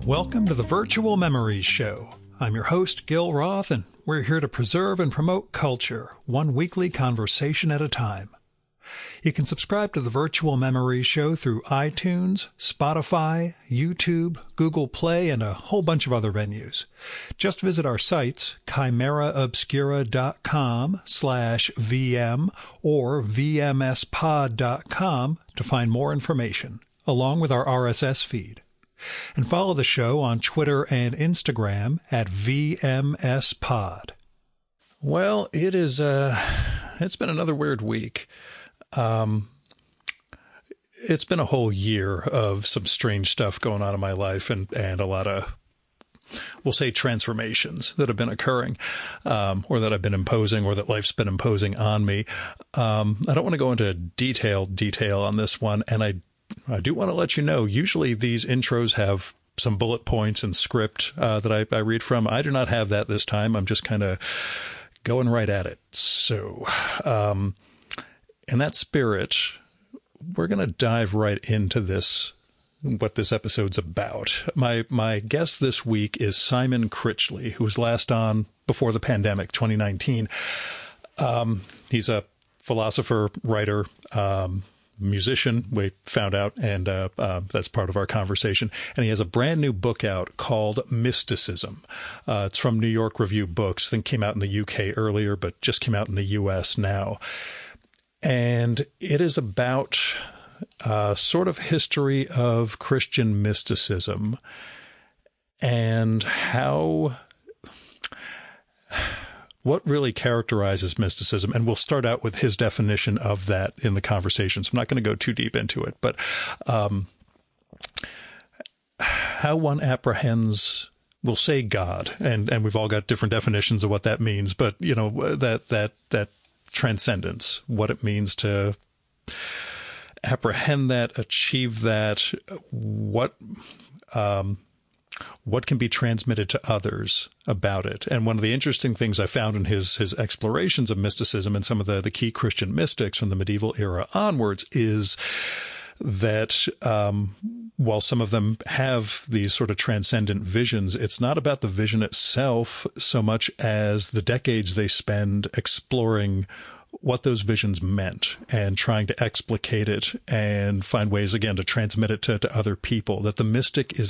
Welcome to the Virtual Memories Show. I'm your host, Gil Roth, and we're here to preserve and promote culture, one weekly conversation at a time. You can subscribe to the Virtual Memories Show through iTunes, Spotify, YouTube, Google Play, and a whole bunch of other venues. Just visit our sites, chimeraobscura.com/VM or vmspod.com to find more information, along with our RSS feed. And follow the show on Twitter and Instagram at VMSPod. Well, it's been another weird week. It's been a whole year of some strange stuff going on in my life and a lot of, we'll say, transformations that have been occurring, or that I've been imposing, or that life's been imposing on me. I don't want to go into detail on this one, and I do want to let you know, usually these intros have some bullet points and script that I read from. I do not have that this time. I'm just kind of going right at it. So in that spirit, we're going to dive right into this, what this episode's about. My guest this week is Simon Critchley, who was last on before the pandemic, 2019. He's a philosopher, writer, musician, we found out, and that's part of our conversation. And he has a brand new book out called Mysticism. It's from New York Review Books. I think came out in the UK earlier, but just came out in the US now. And it is about sort of history of Christian mysticism and what really characterizes mysticism. And we'll start out with his definition of that in the conversation. So I'm not going to go too deep into it, but how one apprehends, we'll say, God, and we've all got different definitions of what that means, but you know, that transcendence, what it means to apprehend that, achieve that, what can be transmitted to others about it. And one of the interesting things I found in his explorations of mysticism and some of the key Christian mystics from the medieval era onwards is that while some of them have these sort of transcendent visions, it's not about the vision itself so much as the decades they spend exploring what those visions meant and trying to explicate it and find ways, again, to transmit it to other people. That mysticism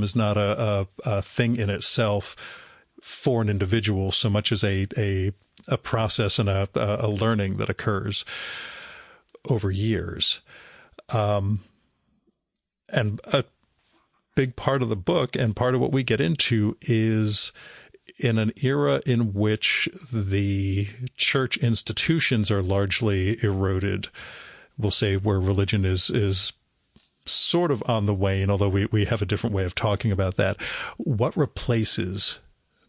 is not a thing in itself for an individual so much as a process and a learning that occurs over years. And a big part of the book and part of what we get into is in an era in which the church institutions are largely eroded, we'll say, where religion is sort of on the wane, although we have a different way of talking about that. What replaces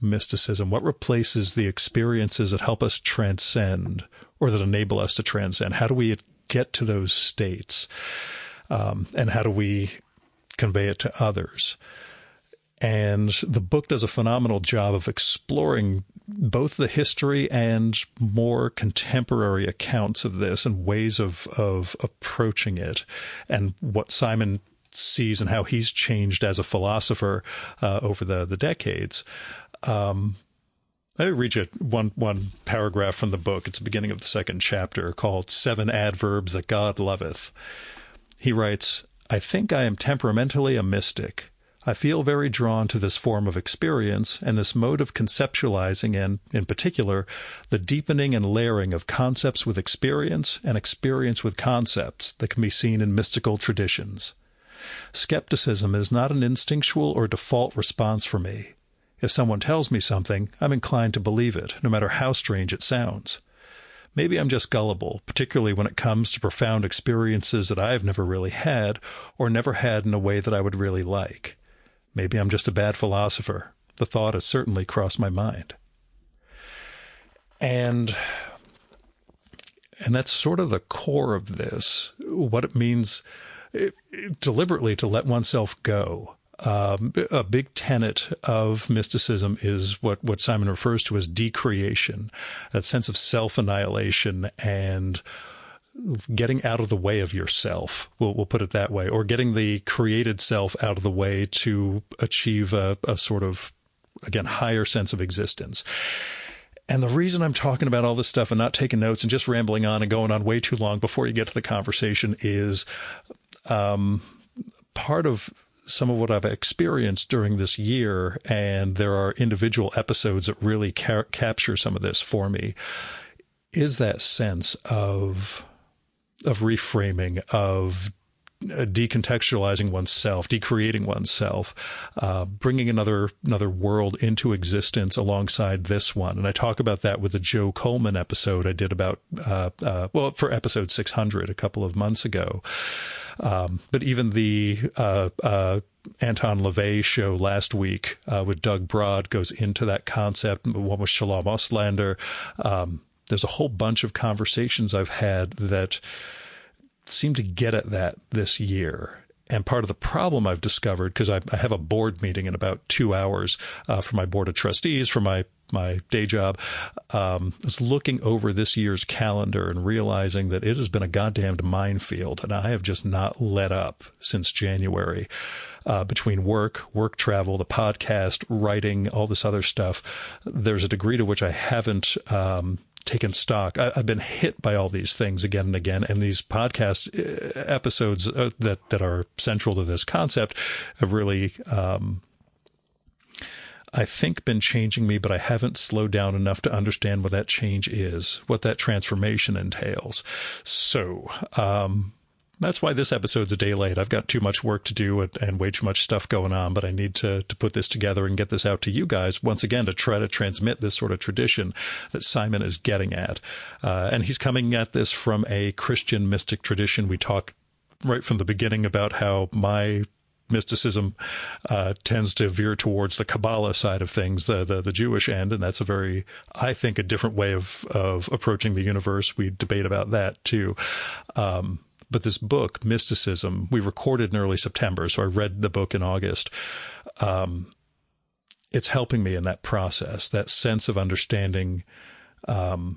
mysticism? What replaces the experiences that help us transcend or that enable us to transcend? How do we get to those states? And how do we convey it to others? And the book does a phenomenal job of exploring both the history and more contemporary accounts of this and ways of approaching it, and what Simon sees and how he's changed as a philosopher over the decades. I read you one paragraph from the book. It's the beginning of the second chapter, called 7 Adverbs That God Loveth. He writes, "I think I am temperamentally a mystic. I feel very drawn to this form of experience and this mode of conceptualizing and, in particular, the deepening and layering of concepts with experience and experience with concepts that can be seen in mystical traditions. Skepticism is not an instinctual or default response for me. If someone tells me something, I'm inclined to believe it, no matter how strange it sounds. Maybe I'm just gullible, particularly when it comes to profound experiences that I've never really had or never had in a way that I would really like. Maybe I'm just a bad philosopher. The thought has certainly crossed my mind." And that's sort of the core of this, what it means deliberately to let oneself go. A big tenet of mysticism is what Simon refers to as decreation, that sense of self-annihilation and getting out of the way of yourself. We'll put it that way, or getting the created self out of the way to achieve a sort of, again, higher sense of existence. And the reason I'm talking about all this stuff and not taking notes and just rambling on and going on way too long before you get to the conversation is part of some of what I've experienced during this year, and there are individual episodes that really capture some of this for me, is that sense of reframing, of decontextualizing oneself, decreating oneself, bringing another world into existence alongside this one. And I talk about that with the Joe Coleman episode I did about, for episode 600 a couple of months ago. But even the Anton LaVey show last week with Doug Broad goes into that concept. One with Shalom Ostlander. There's a whole bunch of conversations I've had that seem to get at that this year. And part of the problem I've discovered, because I have a board meeting in about 2 hours for my board of trustees for my day job, was looking over this year's calendar and realizing that it has been a goddamned minefield, and I have just not let up since January. Between work travel, the podcast, writing, all this other stuff, there's a degree to which I haven't taken stock. I've been hit by all these things again and again, and these podcast episodes that are central to this concept have really, I think, been changing me, but I haven't slowed down enough to understand what that change is, what that transformation entails. So, that's why this episode's a day late. I've got too much work to do and way too much stuff going on, but I need to put this together and get this out to you guys once again to try to transmit this sort of tradition that Simon is getting at. And he's coming at this from a Christian mystic tradition. We talk right from the beginning about how my mysticism tends to veer towards the Kabbalah side of things, the Jewish end, and that's I think, a different way of approaching the universe. We debate about that too. But this book, Mysticism, we recorded in early September, so I read the book in August. It's helping me in that process, that sense of understanding how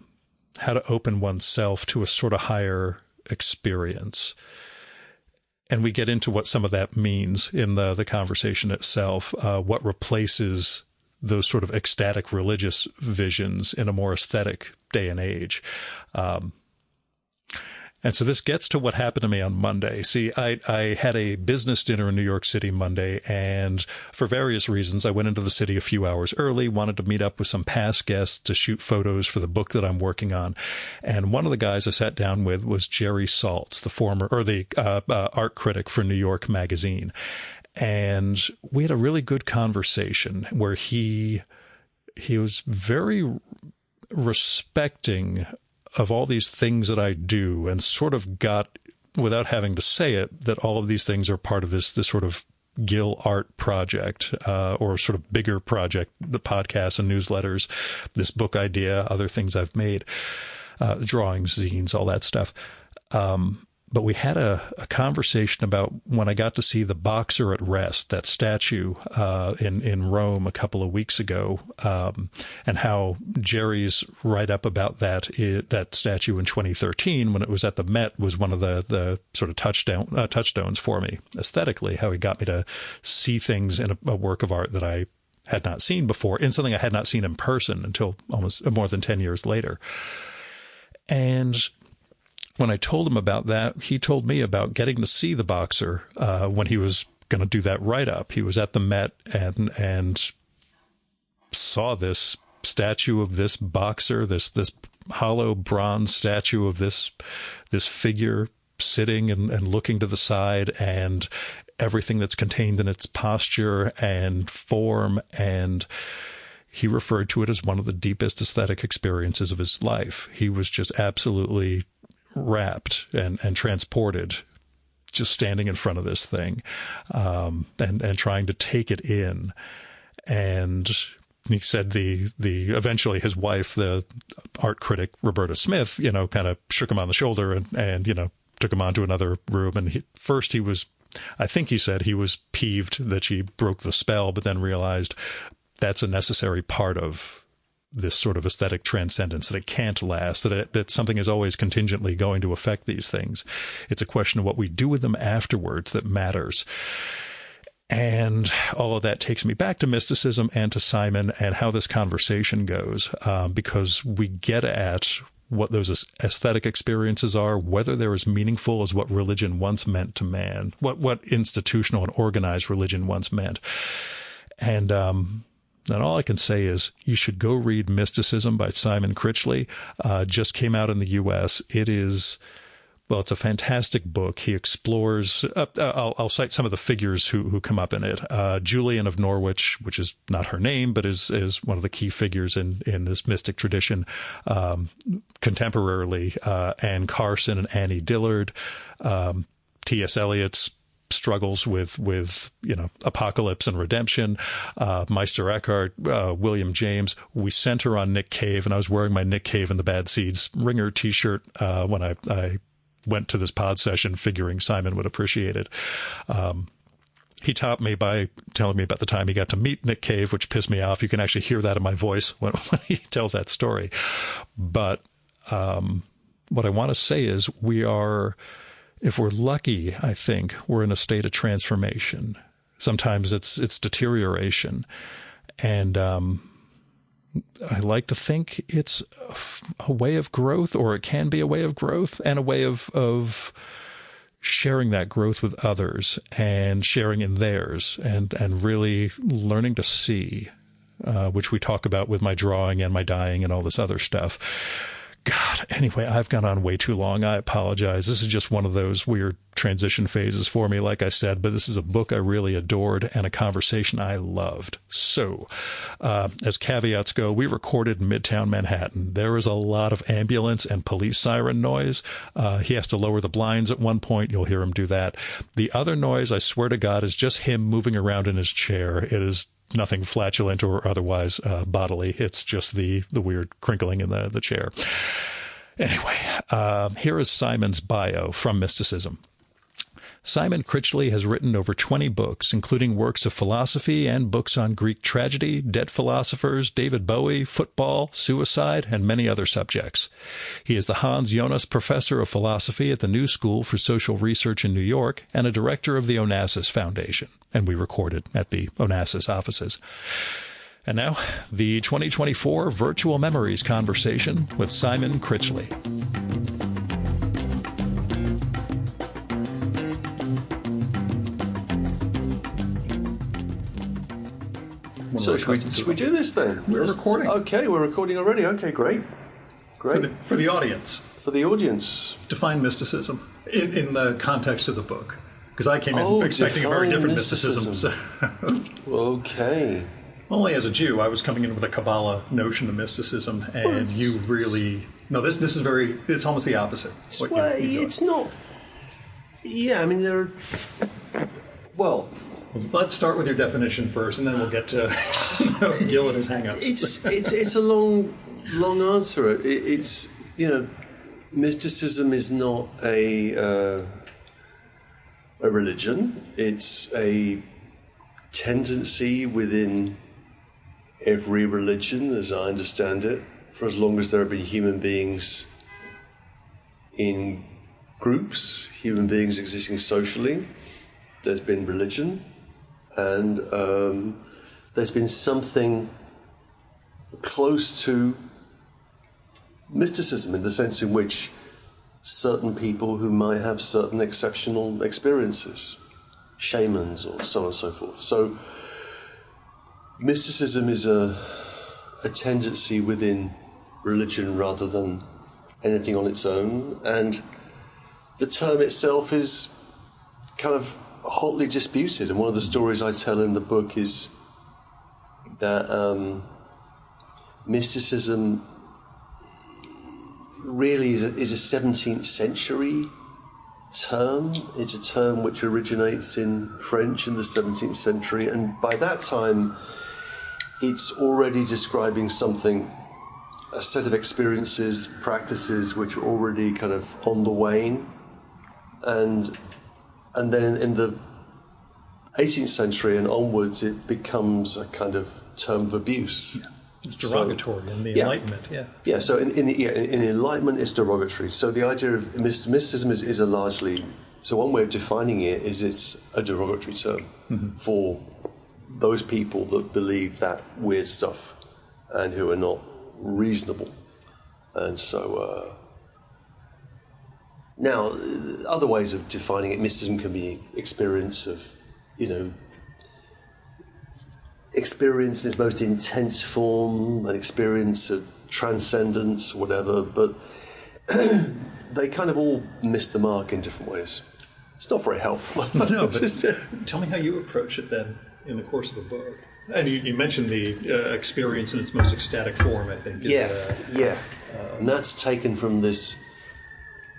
to open oneself to a sort of higher experience. And we get into what some of that means in the conversation itself, what replaces those sort of ecstatic religious visions in a more aesthetic day and age. And so this gets to what happened to me on Monday. See, I had a business dinner in New York City Monday, and for various reasons, I went into the city a few hours early, wanted to meet up with some past guests to shoot photos for the book that I'm working on. And one of the guys I sat down with was Jerry Saltz, the art critic for New York Magazine. And we had a really good conversation where he was very respecting of all these things that I do, and sort of got, without having to say it, that all of these things are part of this sort of Gill art project, or sort of bigger project, the podcasts and newsletters, this book idea, other things I've made, drawings, zines, all that stuff. But we had a conversation about when I got to see the Boxer at Rest, that statue in Rome a couple of weeks ago, and how Jerry's write-up about that statue in 2013 when it was at the Met was one of the sort of touchstones for me aesthetically, how he got me to see things in a work of art that I had not seen before, in something I had not seen in person until almost more than 10 years later. And when I told him about that, he told me about getting to see the Boxer when he was going to do that write-up. He was at the Met and saw this statue of this Boxer, this hollow bronze statue of this figure sitting and looking to the side, and everything that's contained in its posture and form, and he referred to it as one of the deepest aesthetic experiences of his life. He was just absolutely wrapped and transported, just standing in front of this thing, and trying to take it in. And he said eventually his wife, the art critic Roberta Smith, kind of shook him on the shoulder and took him on to another room. And I think he said he was peeved that she broke the spell, but then realized that's a necessary part of this sort of aesthetic transcendence, that it can't last, that something is always contingently going to affect these things. It's a question of what we do with them afterwards that matters. And all of that takes me back to mysticism and to Simon and how this conversation goes, because we get at what those aesthetic experiences are, whether they're as meaningful as what religion once meant to man, what institutional and organized religion once meant. And all I can say is you should go read Mysticism by Simon Critchley. Just came out in the U.S. It is... Well, it's a fantastic book. He explores, I'll cite some of the figures who come up in it. Julian of Norwich, which is not her name, but is one of the key figures in this mystic tradition. Contemporarily, Anne Carson and Annie Dillard, T.S. Eliot's struggles with apocalypse and redemption, Meister Eckhart, William James. We center on Nick Cave, and I was wearing my Nick Cave and the Bad Seeds Ringer T-shirt when I went to this pod session, figuring Simon would appreciate it. He topped me by telling me about the time he got to meet Nick Cave, which pissed me off. You can actually hear that in my voice when he tells that story. But what I want to say is if we're lucky, I think we're in a state of transformation. Sometimes it's deterioration. And I like to think it's a way of growth, or it can be a way of growth, and a way of sharing that growth with others and sharing in theirs, and really learning to see, which we talk about with my drawing and my dying and all this other stuff. God, anyway, I've gone on way too long. I apologize. This is just one of those weird transition phases for me, like I said, but this is a book I really adored and a conversation I loved. So, as caveats go, we recorded in Midtown Manhattan. There is a lot of ambulance and police siren noise. He has to lower the blinds at one point. You'll hear him do that. The other noise, I swear to God, is just him moving around in his chair. It is nothing flatulent or otherwise bodily. It's just the weird crinkling in the chair. Anyway, here is Simon's bio from Mysticism. Simon Critchley has written over 20 books, including works of philosophy and books on Greek tragedy, dead philosophers, David Bowie, football, suicide, and many other subjects. He is the Hans Jonas Professor of Philosophy at the New School for Social Research in New York and a director of the Onassis Foundation. And we recorded at the Onassis offices. And now, the 2024 Virtual Memories Conversation with Simon Critchley. So should we do this then? We're recording. Okay, we're recording already. Okay, great. For the audience. For the audience. Define mysticism in the context of the book. Because I came in expecting a very different mysticism. So. Okay. Only as a Jew, I was coming in with a Kabbalah notion of mysticism, and you really... No, this is very... It's almost the opposite. It's not... Yeah, I mean, there are... Well... Let's start with your definition first, and then we'll get to Gil and his hang-ups. It's a long answer. It's mysticism is not a religion. It's a tendency within every religion, as I understand it, for as long as there have been human beings in groups, human beings existing socially, there's been religion. And there's been something close to mysticism in the sense in which certain people who might have certain exceptional experiences, shamans or so on and so forth. So mysticism is a tendency within religion rather than anything on its own. And the term itself is kind of hotly disputed, and one of the stories I tell in the book is that mysticism really is a 17th century term. It's a term which originates in French in the 17th century, and by that time it's already describing something, a set of experiences, practices which are already kind of on the wane, and then in the 18th century and onwards, it becomes a kind of term of abuse. It's derogatory in the Enlightenment, yeah. Yeah, so in Enlightenment, it's derogatory. So the idea of mysticism is a largely... So one way of defining it is it's a derogatory term for those people that believe that weird stuff and who are not reasonable. And so... now, other ways of defining it, mysticism can be experience of, experience in its most intense form, an experience of transcendence, whatever, but they kind of all miss the mark in different ways. It's not very helpful. No, but tell me how you approach it then in the course of the book. And you mentioned the experience in its most ecstatic form, I think. And that's taken from this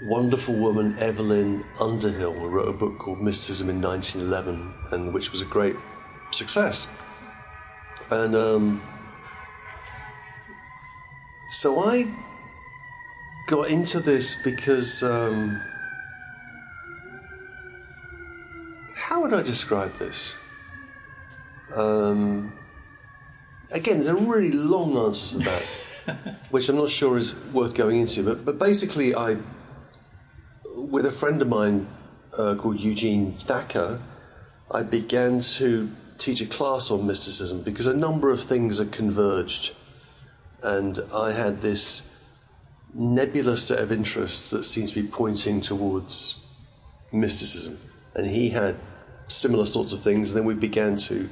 wonderful woman, Evelyn Underhill, who wrote a book called Mysticism in 1911, and which was a great success. And so I got into this because how would I describe this? Again, there's a really long answer to that, which I'm not sure is worth going into. But basically, with a friend of mine called Eugene Thacker, I began to teach a class on mysticism because a number of things had converged, and I had this nebulous set of interests that seemed to be pointing towards mysticism, and he had similar sorts of things. And then we began to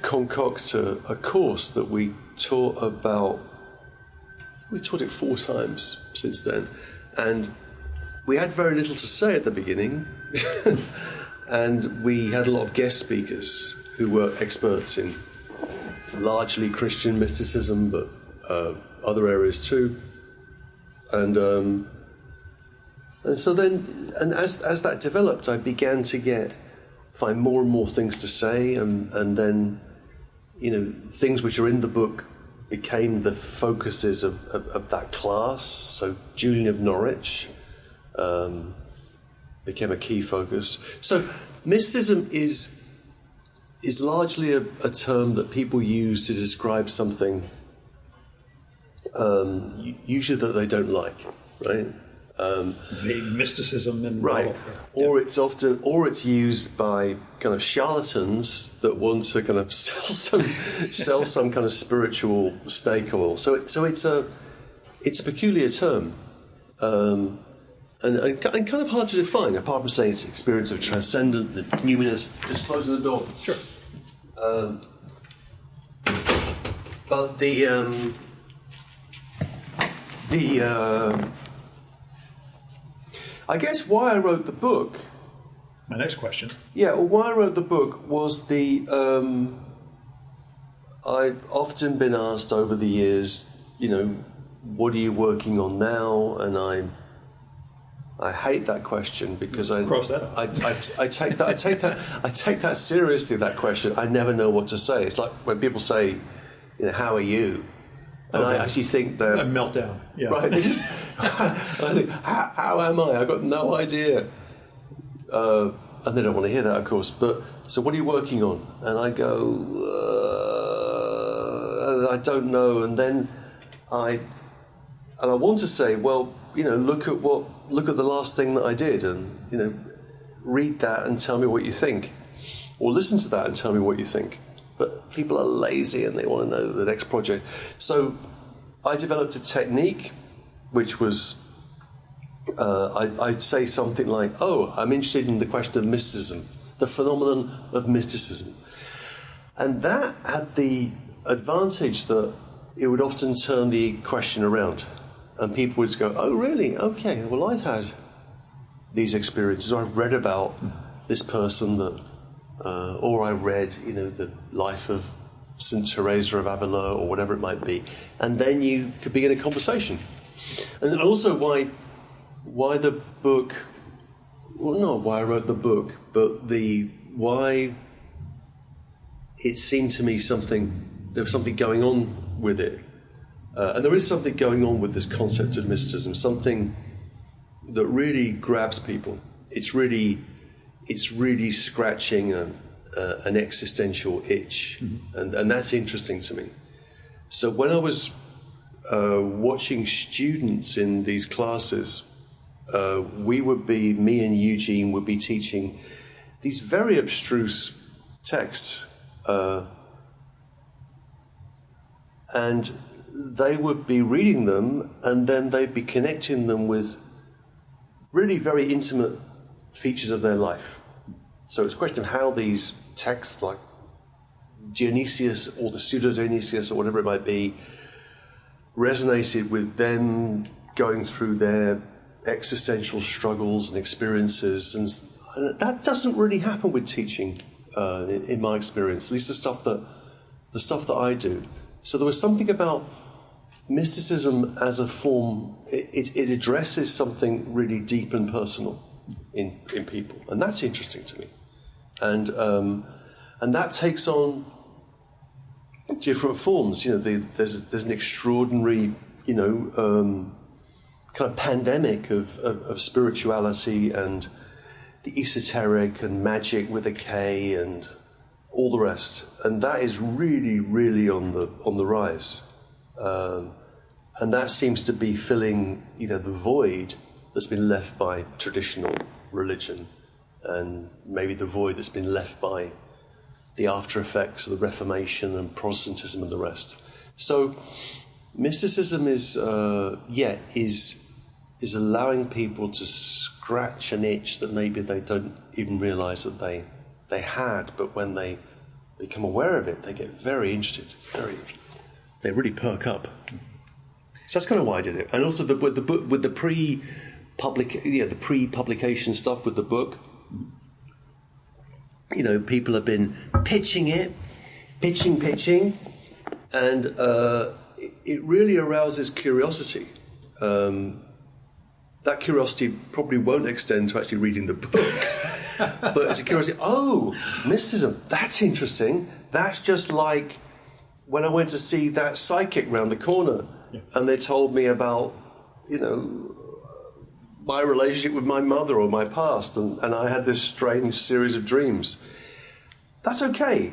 concoct a course that we taught about. We taught it 4 times since then, and we had very little to say at the beginning. And we had a lot of guest speakers who were experts in largely Christian mysticism, but other areas too. And so then, and as that developed, I began to find more and more things to say, and then, things which are in the book became the focuses of that class. So Julian of Norwich became a key focus. So mysticism is largely a term that people use to describe something usually that they don't like, right? Vague mysticism and right, or it's used by kind of charlatans that want to kind of sell some kind of spiritual snake oil. So it's a peculiar term. And kind of hard to define, apart from saying it's an experience of transcendent, the numinous. Just closing the door. Sure. But I guess why I wrote the book. My next question. Yeah, well, why I wrote the book was I've often been asked over the years, what are you working on now? And I hate that question because I take that seriously. That question, I never know what to say. It's like when people say, "How are you?" And I actually think they're a meltdown. Yeah. Right. They just. I think, how am I? I've got no idea. And they don't want to hear that, of course. But so, what are you working on? And I go, I don't know. And then I want to say, well, look at the last thing that I did, and read that and tell me what you think, or listen to that and tell me what you think. But people are lazy and they want to know the next project. So I developed a technique, which was I'd say something like, "Oh, I'm interested in the question of mysticism, the phenomenon of mysticism," and that had the advantage that it would often turn the question around. And people would go, "Oh, really? Okay. Well, I've had these experiences. Or I've read about this person that, or I read, the life of Saint Teresa of Avila, or whatever it might be." And then you could begin a conversation. And also, why the book? Well, not why I wrote the book, but why it seemed to me there was something going on with it. And there is something going on with this concept of mysticism, something that really grabs people. It's really scratching an existential itch, and that's interesting to me. So when I was watching students in these classes, me and Eugene would be teaching these very abstruse texts, and they would be reading them, and then they'd be connecting them with really very intimate features of their life. So it's a question of how these texts, like Dionysius or the Pseudo-Dionysius or whatever it might be, resonated with them going through their existential struggles and experiences. And that doesn't really happen with teaching, in my experience, at least the stuff that I do. So there was something about mysticism as a form. It addresses something really deep and personal in people, and that's interesting to me. And that takes on different forms. You know, there's an extraordinary, kind of pandemic of spirituality and the esoteric and magic with a K and all the rest, and that is really, really on the rise, and that seems to be filling, the void that's been left by traditional religion, and maybe the void that's been left by the after effects of the Reformation and Protestantism and the rest. So mysticism is allowing people to scratch an itch that maybe they don't even realize that they had, but when they become aware of it, they get very interested. They really perk up. So that's kind of why I did it. And also with the book, with the pre-publication stuff with the book, people have been pitching, and it really arouses curiosity. That curiosity probably won't extend to actually reading the book, but it's a curiosity. Oh, mysticism, that's interesting. That's just like when I went to see that psychic round the corner, and they told me about, my relationship with my mother or my past, and I had this strange series of dreams. That's okay.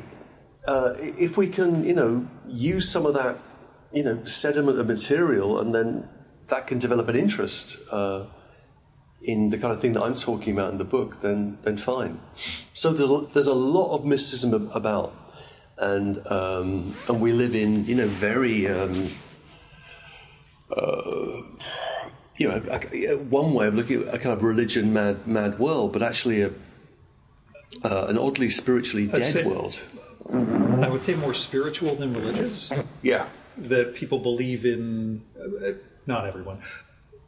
If we can, use some of that, sediment of material, and then that can develop an interest in the kind of thing that I'm talking about in the book, then fine. So there's a lot of mysticism about, and we live in, very... one way of looking at a kind of religion mad world, but actually an oddly spiritually dead world. I would say more spiritual than religious. Yeah. That people believe in, not everyone,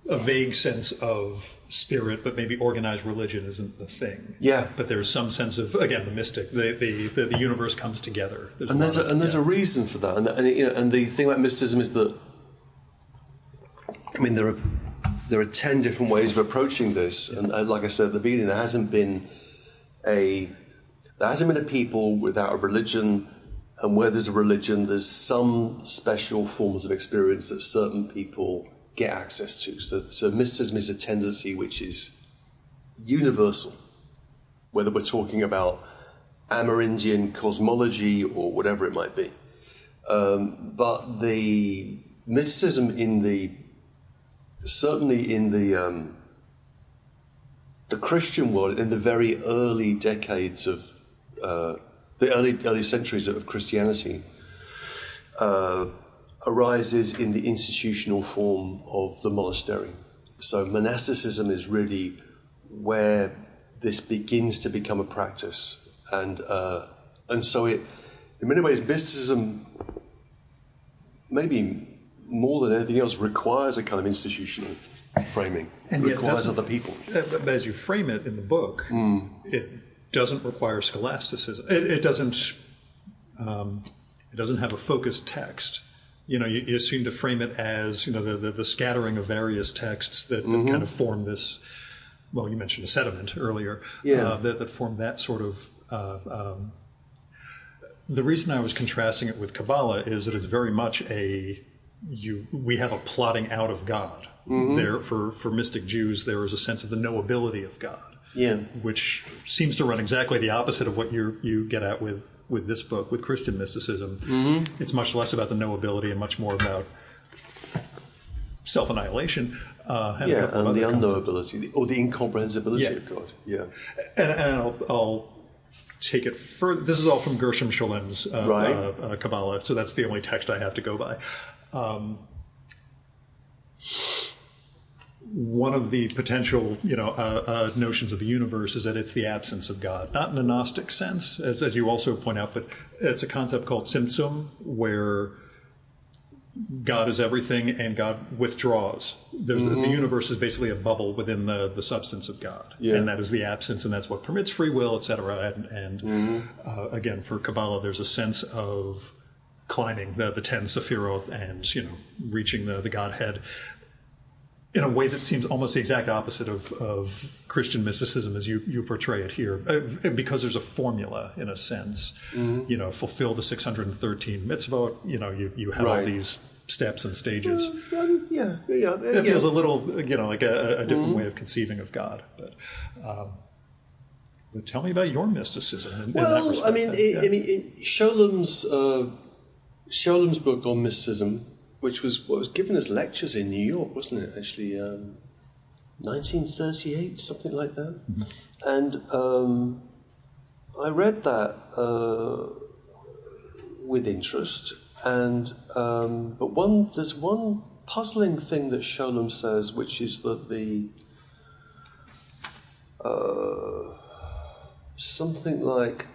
a vague sense of spirit, but maybe organized religion isn't the thing. Yeah. But there's some sense of, again, the mystic, the universe comes together. There's a reason for that. And the thing about mysticism is that, there are 10 different ways of approaching this, and like I said at the beginning, there hasn't been a people without a religion, and where there's a religion, there's some special forms of experience that certain people get access to. So mysticism is a tendency which is universal, whether we're talking about Amerindian cosmology or whatever it might be. But the mysticism certainly in the Christian world, in the very early decades of the early centuries of Christianity, arises in the institutional form of the monastery. So monasticism is really where this begins to become a practice, and so it, in many ways, mysticism, maybe more than anything else, requires a kind of institutional framing. And it requires other people. But as you frame it in the book, it doesn't require scholasticism. It doesn't have a focused text. You seem to frame it as the scattering of various texts that kind of form this. Well, you mentioned a sediment earlier. Yeah. That form that sort of. The reason I was contrasting it with Kabbalah is that it's very much we have a plotting out of God. There, for mystic Jews, there is a sense of the knowability of God, which seems to run exactly the opposite of what you get at with with this book, with Christian mysticism. It's much less about the knowability and much more about self-annihilation. And the unknowability, or the incomprehensibility of God. Yeah. And I'll take it further. This is all from Gershom Schalem's Kabbalah, so that's the only text I have to go by. One of the potential, notions of the universe is that it's the absence of God, not in a Gnostic sense, as you also point out, but it's a concept called Tzimtzum, where God is everything and God withdraws. The universe is basically a bubble within the substance of God, and that is the absence, and that's what permits free will, etc. And again, for Kabbalah, there's a sense of climbing the 10 Sephirot and reaching the Godhead in a way that seems almost the exact opposite of Christian mysticism as you portray it here, because there's a formula in a sense. Fulfill the 613 mitzvot. You have all these steps and stages. It feels a little, like a different way of conceiving of God. But tell me about your mysticism. In that respect. In Schalem's book on mysticism, which was given as lectures in New York, wasn't it? Actually, 1938, something like that. And I read that with interest. And but there's one puzzling thing that Scholem says, which is that something like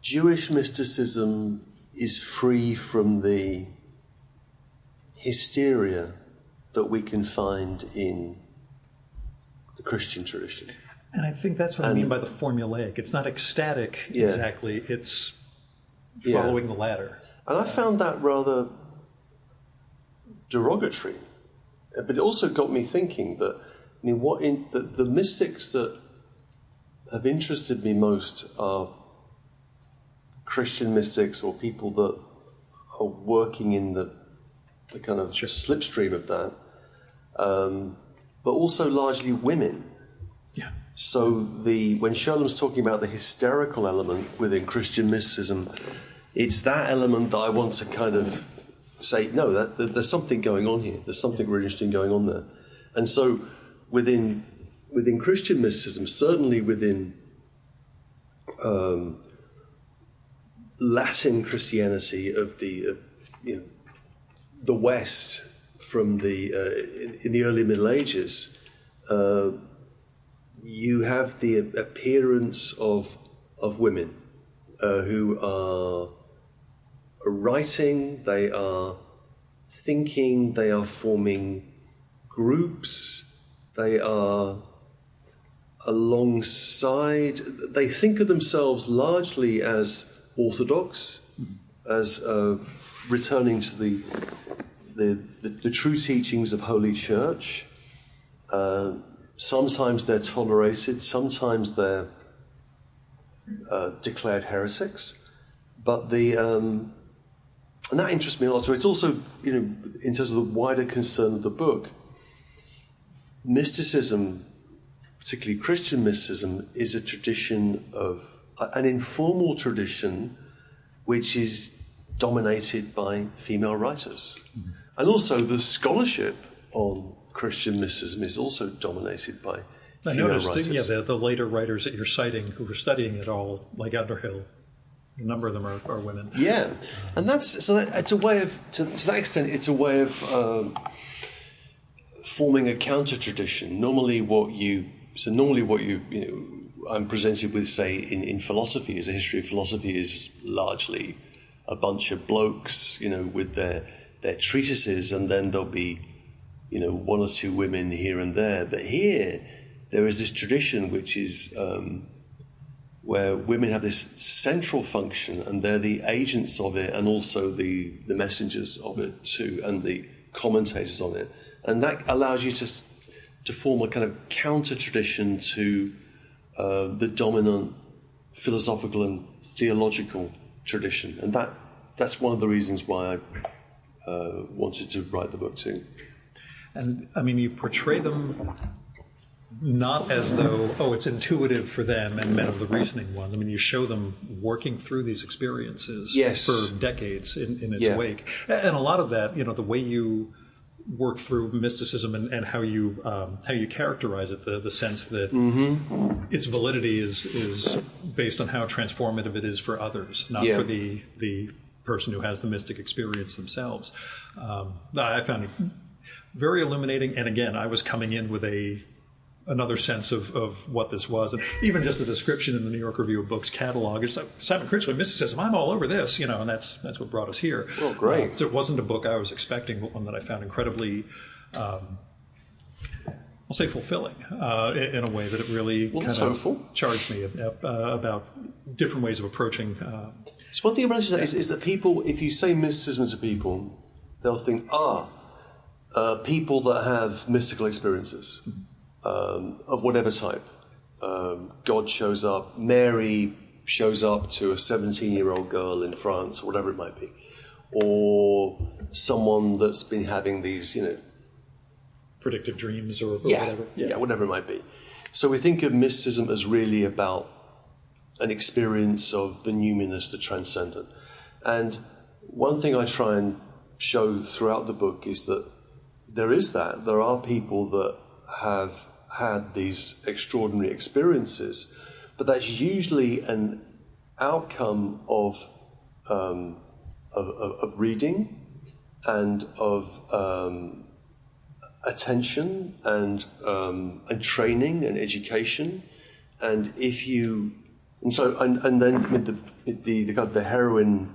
Jewish mysticism is free from the hysteria that we can find in the Christian tradition. And I think that's what I mean by the formulaic. It's not ecstatic exactly, it's following the ladder. And I found that rather derogatory. But it also got me thinking that the mystics that have interested me most are Christian mystics or people that are working in the kind of slipstream of that, but also largely women. Yeah. So when Scholem's talking about the hysterical element within Christian mysticism, it's that element that I want to kind of say, no, that there's something going on here. There's something really interesting going on there. And so within Christian mysticism, certainly within Latin Christianity of the West from in the early Middle Ages, you have the appearance of women who are writing, they are thinking, they are forming groups, they are alongside, they think of themselves largely as orthodox, as returning to the true teachings of Holy Church. Sometimes they're tolerated, sometimes they're declared heretics. But and that interests me a lot. So it's also, in terms of the wider concern of the book, mysticism, particularly Christian mysticism, is a tradition of an informal tradition which is dominated by female writers. And also the scholarship on Christian mysticism is also dominated by female writers. I noticed, the later writers that you're citing who were studying it all, like Underhill, a number of them are women. Yeah, and it's a way of, to that extent, it's a way of forming a counter-tradition. Normally what I'm presented with, say, in philosophy, as a history of philosophy, is largely a bunch of blokes, with their treatises, and then there'll be, one or two women here and there. But here, there is this tradition which is where women have this central function, and they're the agents of it, and also the messengers of it too, and the commentators on it. And that allows you to form a kind of counter-tradition to the dominant philosophical and theological tradition. And that's one of the reasons why I wanted to write the book too. And, you portray them not as though, it's intuitive for them and men of the reasoning ones. I mean, you show them working through these experiences Yes. for decades in its Yeah. wake. And a lot of that, the way you work through mysticism and how you characterize it, the sense that its validity is based on how transformative it is for others, not Yeah. for the person who has the mystic experience themselves. I found it very illuminating. And again, I was coming in with another sense of what this was. And even just the description in the New York Review of Books catalog, it's like Simon Critchley, mysticism, I'm all over this, and that's what brought us here. Well, great. So it wasn't a book I was expecting, but one that I found incredibly, I'll say fulfilling, in a way that it really kind of charged me about different ways of approaching. So one thing about that is that people, if you say mysticism to people, they'll think, people that have mystical experiences. Of whatever type. God shows up, Mary shows up to a 17-year-old girl in France, or whatever it might be. Or someone that's been having these, predictive dreams or whatever. Yeah, whatever it might be. So we think of mysticism as really about an experience of the numinous, the transcendent. And one thing I try and show throughout the book is that there are people that have had these extraordinary experiences, but that's usually an outcome of reading and of attention and training and education, and then the kind of the heroine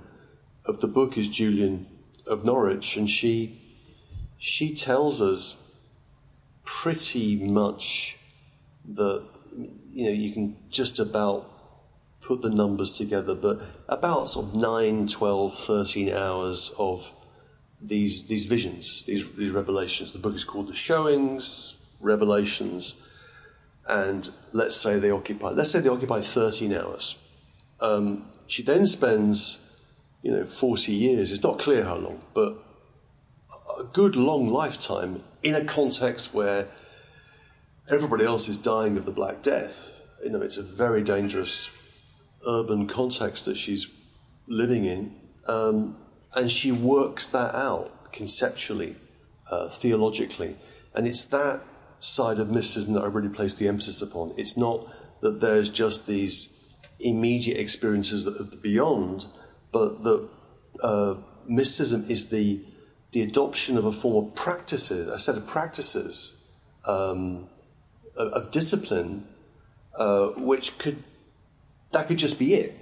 of the book is Julian of Norwich, and she tells us pretty much that you can just about put the numbers together, but about sort of 9, 12, 13 hours of these visions, these revelations. The book is called The Showings, Revelations, and let's say they occupy 13 hours. She then spends 40 years, it's not clear how long, but a good long lifetime in a context where everybody else is dying of the Black Death. It's a very dangerous urban context that she's living in, and she works that out conceptually, theologically, and it's that side of mysticism that I really place the emphasis upon. It's not that there's just these immediate experiences of the beyond, but that mysticism is the adoption of a form of practices, a set of practices of discipline, that could just be it.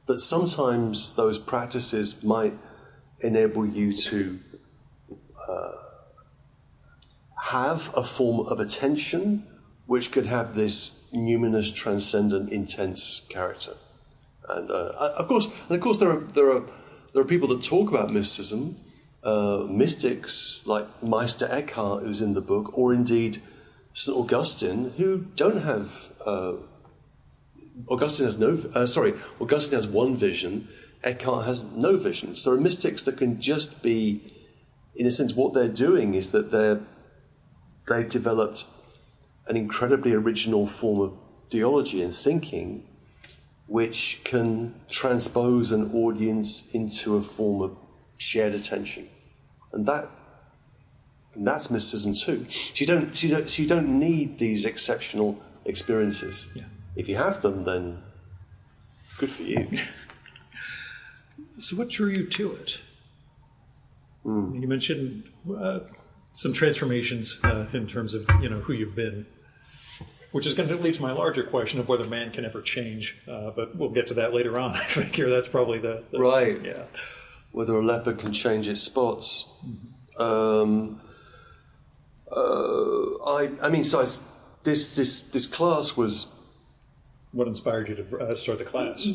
But sometimes those practices might enable you to have a form of attention which could have this numinous, transcendent, intense character. And of course, there are people that talk about mysticism. Mystics like Meister Eckhart, who's in the book, or indeed St. Augustine, who don't have. Augustine has one vision. Eckhart has no vision. So there are mystics that can just be, in a sense, what they're doing is that they've developed an incredibly original form of theology and thinking, which can transpose an audience into a form of shared attention. And that's mysticism too. So you don't need these exceptional experiences. Yeah. If you have them, then good for you. So what drew you to it? You mentioned some transformations in terms of who you've been, which is going to lead to my larger question of whether man can ever change. But we'll get to that later on. I figure that's probably the right. Yeah. Whether a leopard can change its spots. This class was. What inspired you to start the class?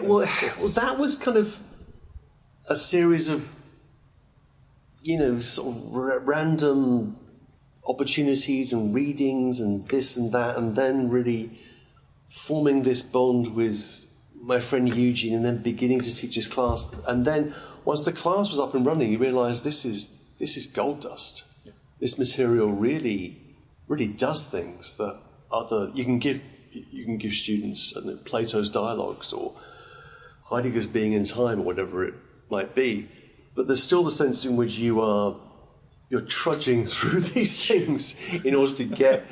Well, that was kind of a series of, sort of random opportunities and readings and this and that, and then really forming this bond with my friend Eugene, and then beginning to teach his class. And then once the class was up and running, you realise this is gold dust. Yeah. This material really does things that other. You can give students Plato's dialogues or Heidegger's Being in Time or whatever it might be, but there's still the sense in which you're trudging through these things in order to get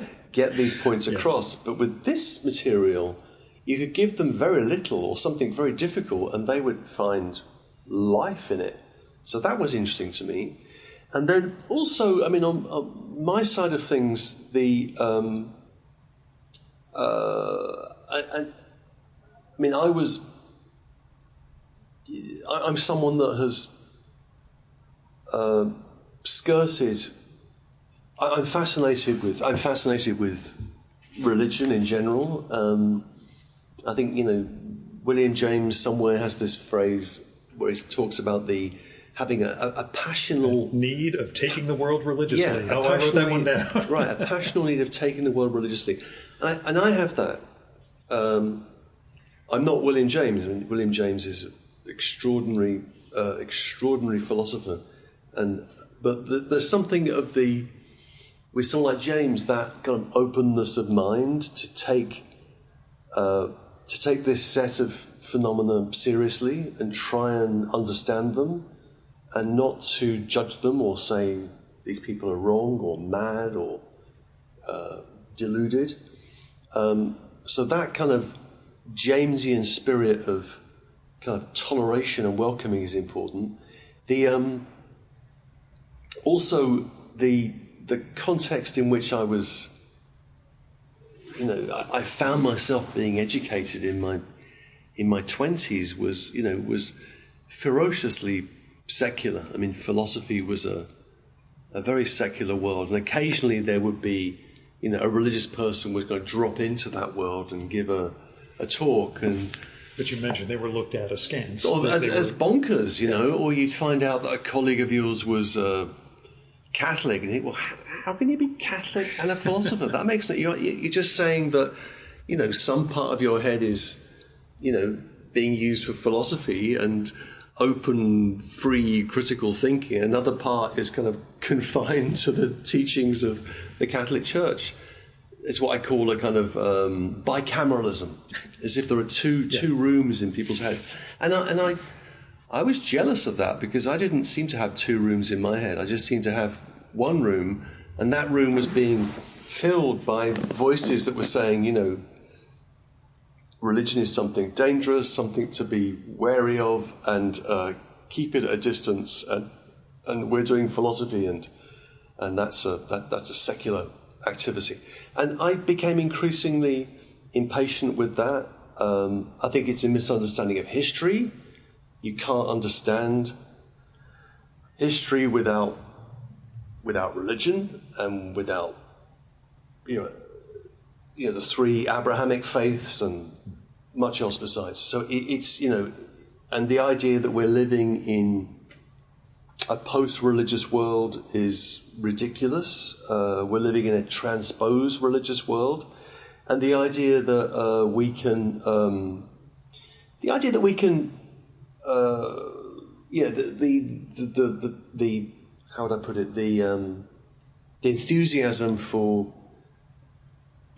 these points across. But with this material, you could give them very little or something very difficult, and they would find life in it. So that was interesting to me. And then also, I mean, on my side of things, I'm someone that has skirted. I'm fascinated with religion in general. I think William James somewhere has this phrase where he talks about having a passional need of taking the world religiously. Yeah, I wrote that one down. Right, a passional need of taking the world religiously, and I have that. I'm not William James. I mean, William James is an extraordinary philosopher, but there's something with someone like James, that kind of openness of mind to take this set of phenomena seriously and try and understand them, and not to judge them or say these people are wrong or mad or deluded. So that kind of Jamesian spirit of kind of toleration and welcoming is important. Also the context in which I was, I found myself being educated in my 20s was ferociously secular. I mean, philosophy was a very secular world, and occasionally there would be, a religious person was going to drop into that world and give a talk. But you mentioned they were looked at askance. As bonkers, or you'd find out that a colleague of yours was Catholic, and you think, well, how can you be Catholic and a philosopher? That makes sense. You're just saying that, some part of your head is, being used for philosophy and open, free, critical thinking. Another part is kind of confined to the teachings of the Catholic Church. It's what I call a kind of bicameralism, as if there are two rooms in people's heads. And I was jealous of that, because I didn't seem to have two rooms in my head. I just seemed to have one room, and that room was being filled by voices that were saying, religion is something dangerous, something to be wary of, and keep it at a distance. And we're doing philosophy, and that's a secular activity. And I became increasingly impatient with that. I think it's a misunderstanding of history. You can't understand history without religion and without the three Abrahamic faiths and much else besides. So it's and the idea that we're living in a post-religious world is ridiculous. We're living in a transposed religious world, and the idea that we can the how would I put it, the enthusiasm for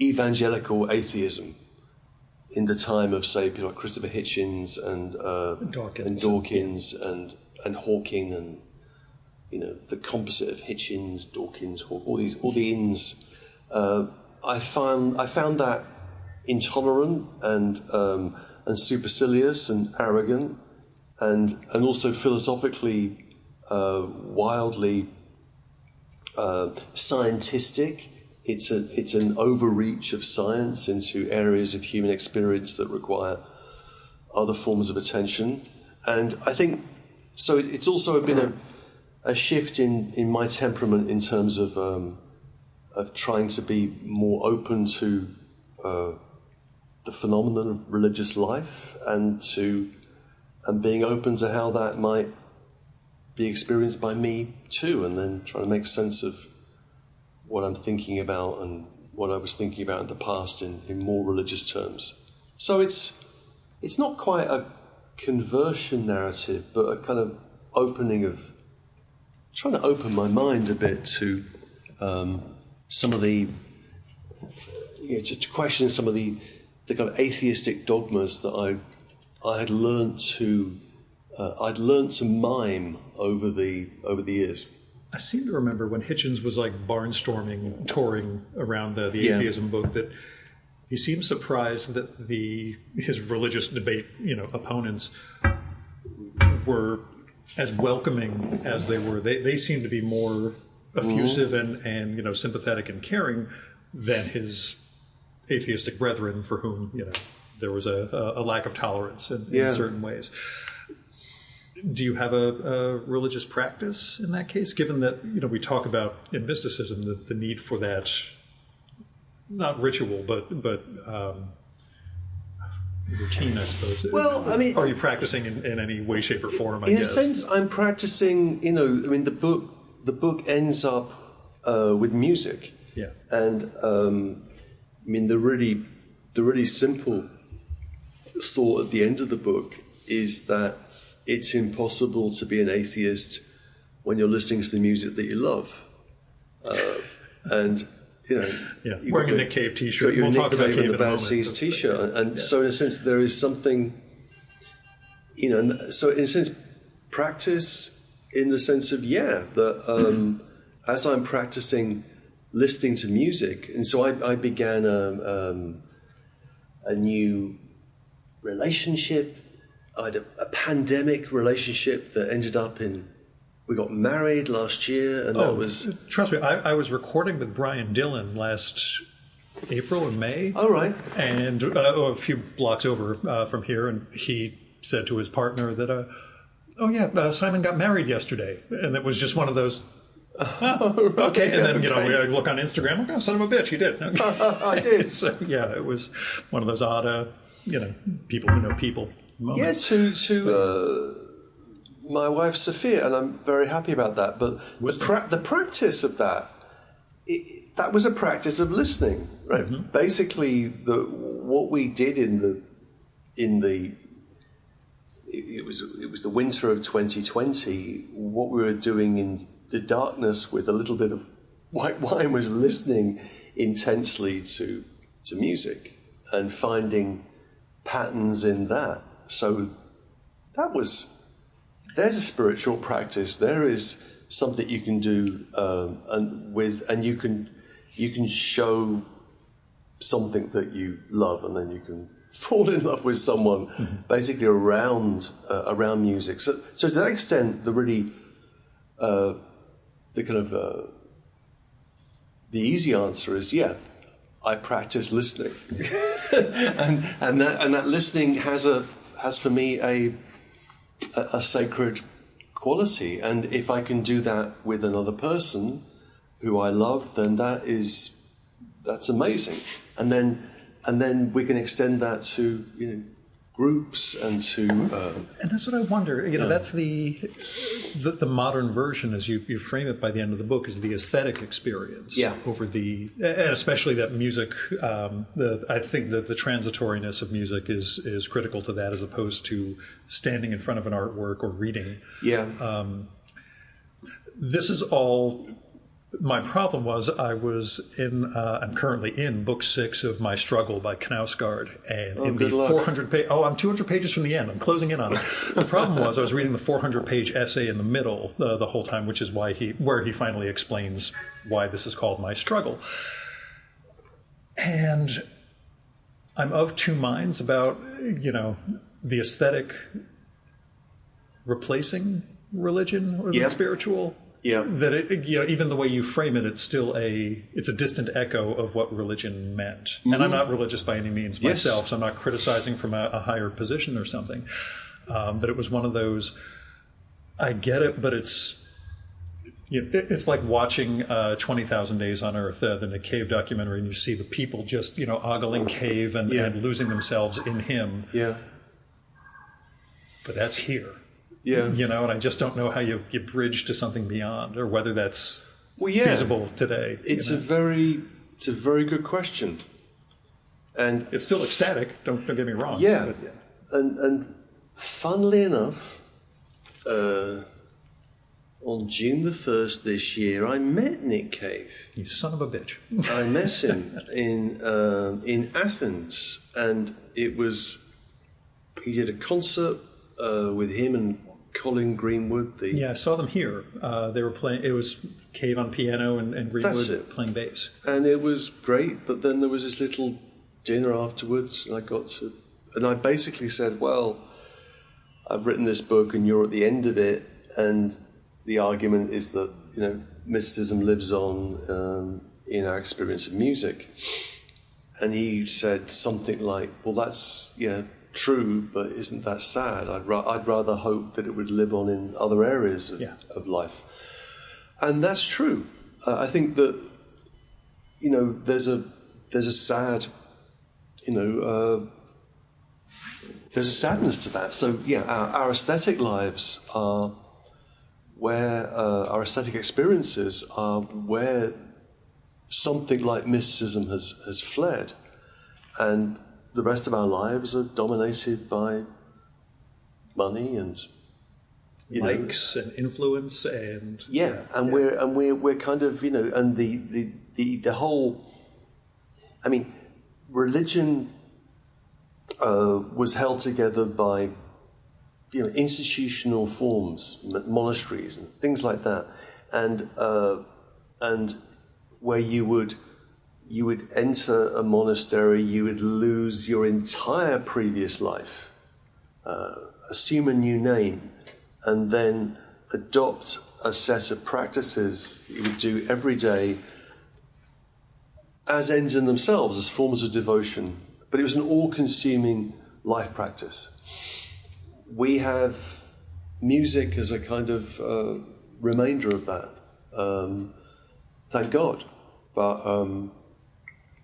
evangelical atheism in the time of, say, people like Christopher Hitchens and Dawkins and Hawking, and the composite of Hitchens, Dawkins, Hawking, all the ins. I found that intolerant and supercilious and arrogant, and also philosophically wildly scientistic. It's an overreach of science into areas of human experience that require other forms of attention. And I think so. It's also been a shift in my temperament in terms of trying to be more open to the phenomenon of religious life, and being open to how that might be experienced by me too, and then trying to make sense of what I'm thinking about and what I was thinking about in the past in more religious terms. So it's not quite a conversion narrative, but a kind of opening of, trying to open my mind a bit to some of the to question some of the kind of atheistic dogmas that I had learned to mime over the years. I seem to remember when Hitchens was like barnstorming, touring around the atheism book, that he seemed surprised that his religious debate, opponents were as welcoming as they were. They seemed to be more effusive and sympathetic and caring than his atheistic brethren, for whom there was a lack of tolerance in certain ways. Do you have a religious practice in that case, given that we talk about in mysticism the need for that, not ritual but routine, I suppose? Well, I mean, are you practicing in any way, shape, or form? In a sense, I'm practicing. The book ends up with music. Yeah. And the really simple thought at the end of the book is that it's impossible to be an atheist when you're listening to the music that you love. Wearing a Nick Cave T-shirt. We'll talk about Cave in a Bad moment. Seeds T-shirt, and so in a sense there is something, so in a sense, practice in the sense of that as I'm practicing listening to music, and so I began a new relationship. I had a pandemic relationship that ended up in. We got married last year, and that was. Trust me, I was recording with Brian Dillon last April or May. Oh, right. And a few blocks over from here, and he said to his partner that, Simon got married yesterday, and it was just one of those. Okay, and then we look on Instagram. Oh, son of a bitch, he did. I did. So it was one of those odd, people who know people moments. Yeah, to my wife Sophia, and I'm very happy about that. But the practice of that, that was a practice of listening, right? Mm-hmm. Basically, what we did it was the winter of 2020. What we were doing in the darkness with a little bit of white wine was listening intensely to music and finding patterns in that. So there's a spiritual practice. There is something you can do, and you can show something that you love, and then you can fall in love with someone, basically around music. So to that extent, the easy answer is I practice listening, and that listening has for me a sacred quality, and if I can do that with another person who I love, then that's amazing, and then we can extend that to groups and to and that's what I wonder. That's the modern version, as you frame it by the end of the book, is the aesthetic experience over and especially that music. I think that the transitoriness of music is critical to that, as opposed to standing in front of an artwork or reading. This is all. My problem was I'm currently in book 6 of My Struggle by Knausgaard, and in the 400 page. I'm 200 pages from the end. I'm closing in on it. The problem was I was reading the 400-page essay in the middle the whole time, which is where he finally explains why this is called My Struggle. And I'm of two minds about the aesthetic replacing religion or the spiritual. Yeah. That even the way you frame it, it's a distant echo of what religion meant. Mm-hmm. And I'm not religious by any means myself, so I'm not criticizing from a higher position or something. But it was one of those. I get it, but it's like watching 20,000 Days on Earth, the Nick Cave documentary, and you see the people just ogling Cave and losing themselves in him. Yeah. But that's here. Yeah. And I just don't know how you bridge to something beyond, or whether that's feasible today. It's a very good question, and it's still ecstatic. Don't get me wrong. Yeah, but, and funnily enough, on June the 1st this year, I met Nick Cave. You son of a bitch. I met him in Athens, and it was, he did a concert with him and Colin Greenwood. I saw them here. They were playing, it was Cave on piano and Greenwood playing bass. And it was great, but then there was this little dinner afterwards, and I basically said, well, I've written this book and you're at the end of it, and the argument is that, mysticism lives on in our experience of music. And he said something like, well, that's, true, but isn't that sad? I'd rather hope that it would live on in other areas of life. And that's true. I think that, there's a sad, there's a sadness to that. So, our aesthetic lives are where, our aesthetic experiences are where something like mysticism has fled. And the rest of our lives are dominated by money and likes and influence and we're kind of and the whole. I mean, religion was held together by institutional forms, monasteries and things like that, and where you would enter a monastery, you would lose your entire previous life, assume a new name, and then adopt a set of practices that you would do every day as ends in themselves, as forms of devotion. But it was an all-consuming life practice. We have music as a kind of remainder of that. Thank God. But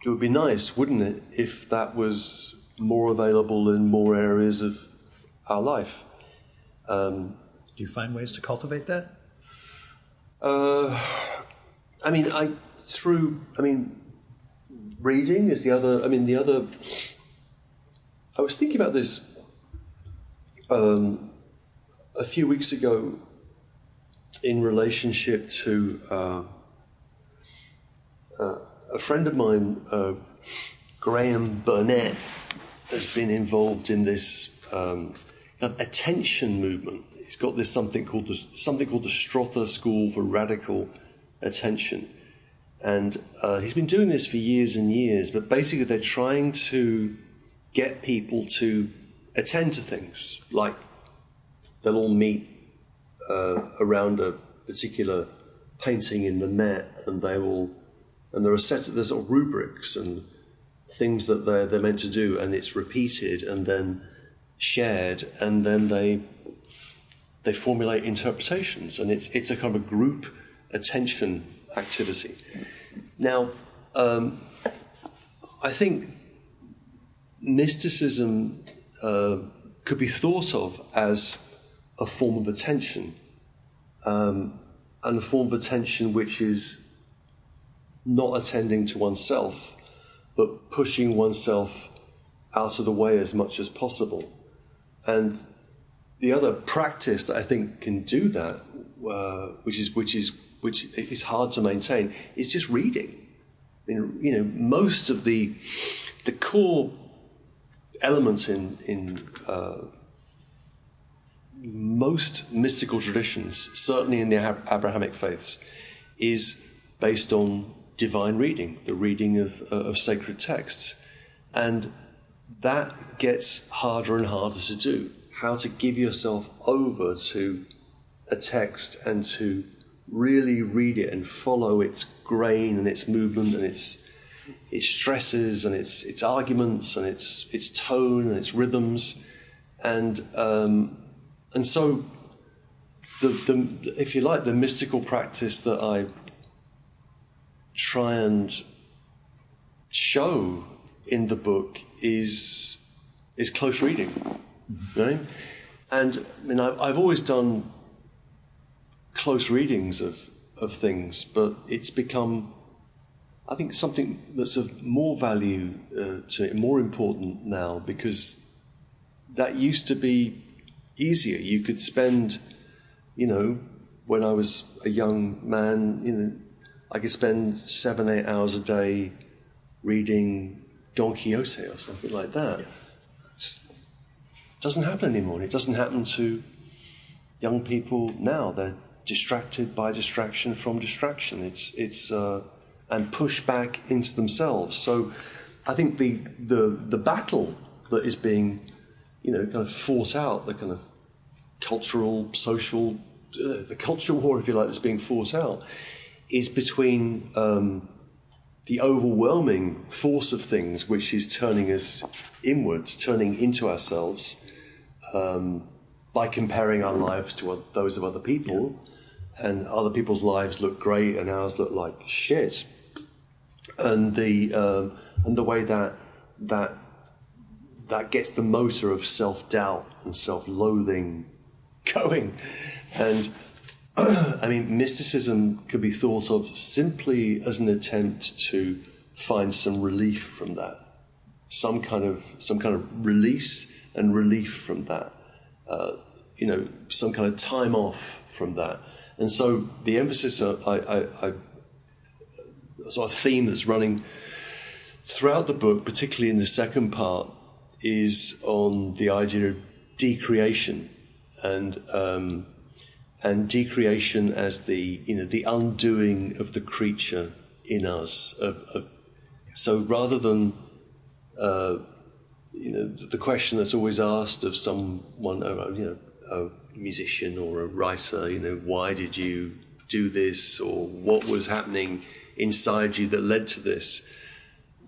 it would be nice, wouldn't it, if that was more available in more areas of our life. Do you find ways to cultivate that? Reading is the other. I was thinking about this a few weeks ago in relationship to a friend of mine, Graham Burnett, has been involved in this attention movement. He's got this something called the Strother School for Radical Attention, and he's been doing this for years and years. But basically, they're trying to get people to attend to things, like they'll all meet around a particular painting in the Met, and there are there's sort of rubrics and things that they're meant to do, and it's repeated and then shared, and then they formulate interpretations, and it's a kind of a group attention activity. Now, I think mysticism could be thought of as a form of attention, and a form of attention which is not attending to oneself, but pushing oneself out of the way as much as possible. And the other practice that I think can do that, which is hard to maintain, is just reading. Most of the core elements in most mystical traditions, certainly in the Abrahamic faiths, is based on divine reading, the reading of sacred texts. And that gets harder and harder to do. How to give yourself over to a text and to really read it and follow its grain and its movement and its stresses and its arguments and its tone and its rhythms, and so the if you like, the mystical practice that I try and show in the book is close reading, right? And I've always done close readings of things, but it's become, I think, something that's of more value to it, more important now, because that used to be easier. You could spend, when I was a young man, I could spend 7-8 hours a day reading Don Quixote or something like that. It doesn't happen anymore. It doesn't happen to young people now. They're distracted by distraction from distraction. It's and push back into themselves. So I think the battle that is being, kind of fought out, the kind of cultural, social, the culture war, if you like, that's being fought out, is between the overwhelming force of things, which is turning us inwards, turning into ourselves, by comparing our lives to those of other people, and other people's lives look great and ours look like shit, and the way that gets the motor of self-doubt and self-loathing going. And I mean, mysticism could be thought of simply as an attempt to find some relief from that, some kind of release and relief from that, some kind of time off from that. And so the emphasis, sort of theme that's running throughout the book, particularly in the second part, is on the idea of decreation and decreation as the undoing of the creature in us. So rather than the question that's always asked of someone, a musician or a writer, why did you do this, or what was happening inside you that led to this?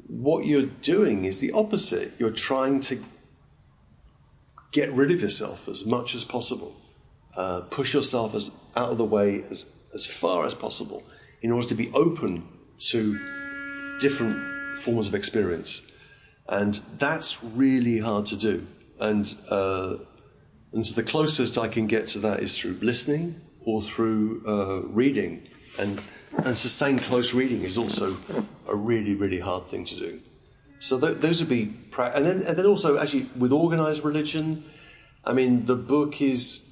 What you're doing is the opposite. You're trying to get rid of yourself as much as possible. Push yourself out of the way as far as possible in order to be open to different forms of experience. And that's really hard to do. And so the closest I can get to that is through listening or through reading. And sustained close reading is also a really, really hard thing to do. So those would be... And then also, actually, with organised religion, I mean, the book is...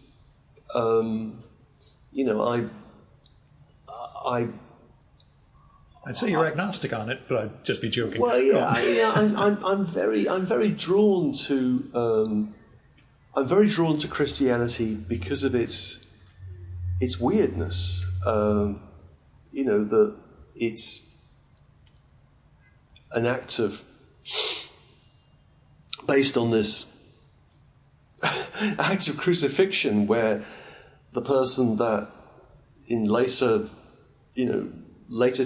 I'd say you're agnostic on it, but I'd just be joking. Well, I'm very drawn to Christianity because of its weirdness. That it's an act of based on this act of crucifixion, where the person that in later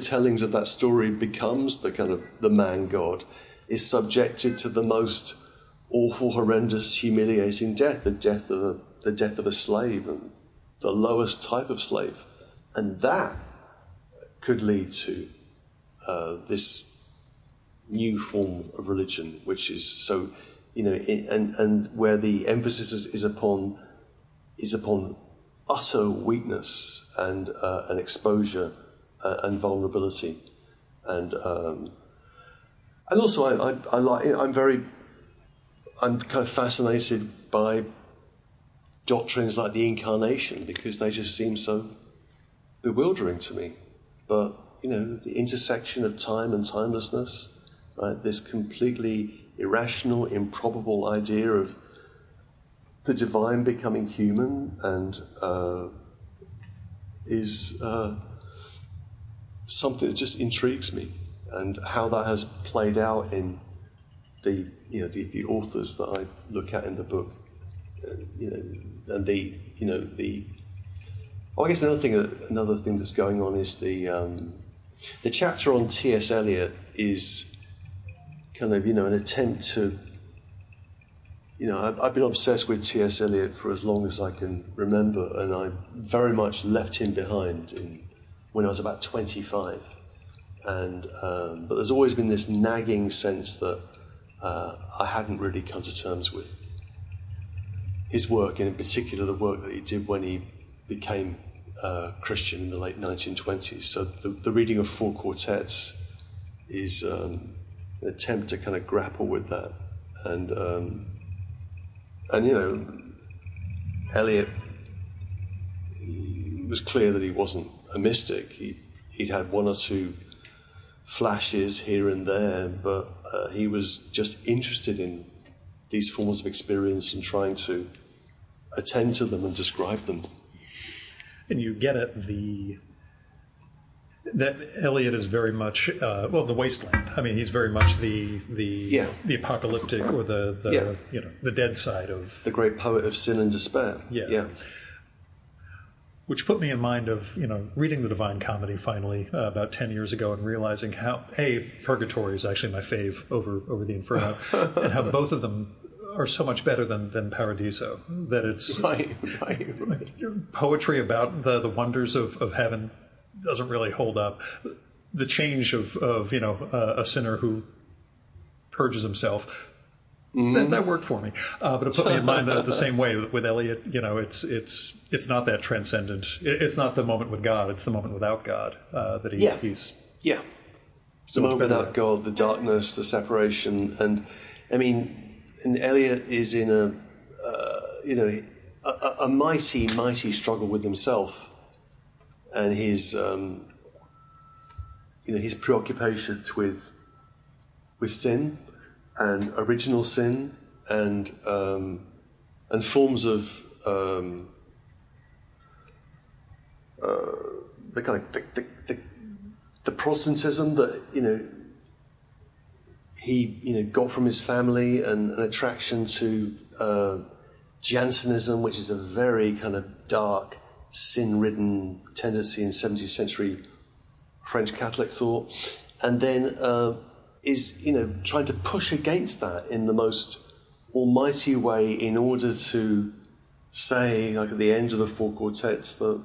tellings of that story becomes the kind of the man god is subjected to the most awful, horrendous, humiliating death, the death of a slave, and the lowest type of slave, and that could lead to this new form of religion, which is so, and where the emphasis is upon utter weakness and exposure and vulnerability, and also I'm kind of fascinated by doctrines like the incarnation, because they just seem so bewildering to me. But the intersection of time and timelessness, right? This completely irrational, improbable idea of the divine becoming human, and is something that just intrigues me, and how that has played out in the authors that I look at in the book, and I guess another thing that's going on is the chapter on T.S. Eliot is kind of an attempt to. I've been obsessed with T.S. Eliot for as long as I can remember, and I very much left him behind when I was about 25. And but there's always been this nagging sense that I hadn't really come to terms with his work, and in particular the work that he did when he became Christian in the late 1920s. So the reading of 4 quartets is an attempt to kind of grapple with that. And Eliot was clear that he wasn't a mystic. He'd had one or two flashes here and there, but he was just interested in these forms of experience and trying to attend to them and describe them. And you get it, that Eliot is very much the wasteland. I mean, he's very much the apocalyptic or the dead side of the great poet of sin and despair. Yeah. Which put me in mind of reading the Divine Comedy finally about 10 years ago and realizing how Purgatory is actually my fave over the Inferno, and how both of them are so much better than Paradiso. That it's right. Poetry about the wonders of heaven doesn't really hold up. The change of a sinner who purges himself, that worked for me. But it put me in mind the same way with Eliot. It's not that transcendent. It's not the moment with God. It's the moment without God that he's. Yeah. The moment without God, the darkness, the separation, and I mean, and Eliot is in a mighty struggle with himself. And his preoccupations with sin and original sin and forms of the kind of the Protestantism that he got from his family, and an attraction to Jansenism, which is a very kind of dark, sin-ridden tendency in 17th century French Catholic thought, and then is trying to push against that in the most almighty way in order to say, like at the end of the four quartets, that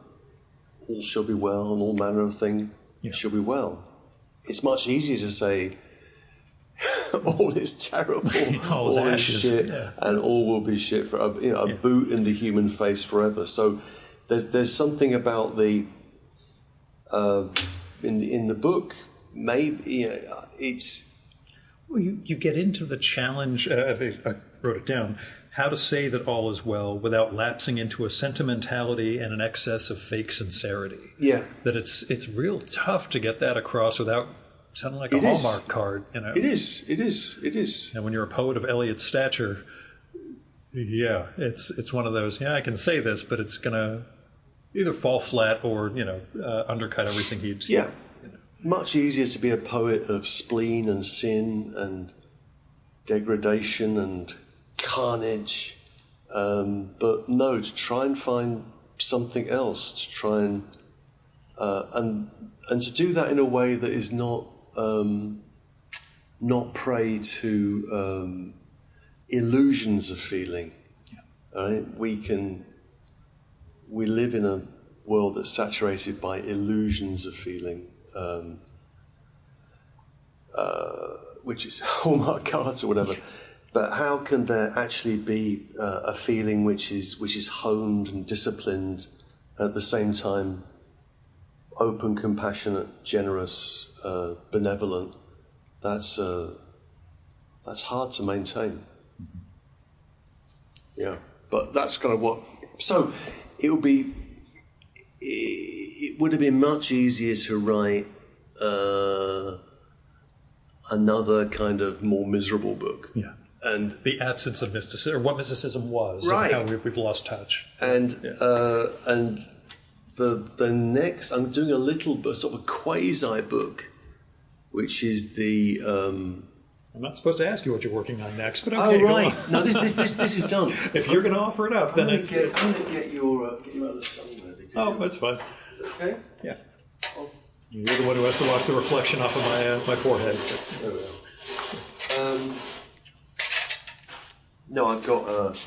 all shall be well and all manner of thing shall be well. It's much easier to say all is terrible, all is shit, and all will be shit for a boot in the human face forever. So there's something about the in the book, maybe it's. Well, you get into the challenge. I wrote it down. How to say that all is well without lapsing into a sentimentality and an excess of fake sincerity. Yeah, that it's real tough to get that across without sounding like a Hallmark card. It is. And when you're a poet of Eliot's stature, it's one of those. Yeah, I can say this, but it's gonna either fall flat or undercut everything he'd. Yeah, much easier to be a poet of spleen and sin and degradation and carnage, but no, to try and find something else, to try and to do that in a way that is not prey to illusions of feeling. Right? We live in a world that's saturated by illusions of feeling, which is Hallmark cards or whatever. But how can there actually be a feeling which is honed and disciplined, and at the same time open, compassionate, generous, benevolent? That's hard to maintain. Yeah, but that's kind of what. So it would have been much easier to write another kind of more miserable book. Yeah. And the absence of mysticism, or what mysticism was, right. And how we've lost touch. And the next, I'm doing a little sort of a quasi book, which is the. I'm not supposed to ask you what you're working on next, but okay. Oh right, no, this is done. If you're going to offer it up, then I'm going to get your other son there. Oh, that's fine. Is it okay? Yeah. Oh. You're the one who has to watch the reflection off of my forehead. There we go. No, I've got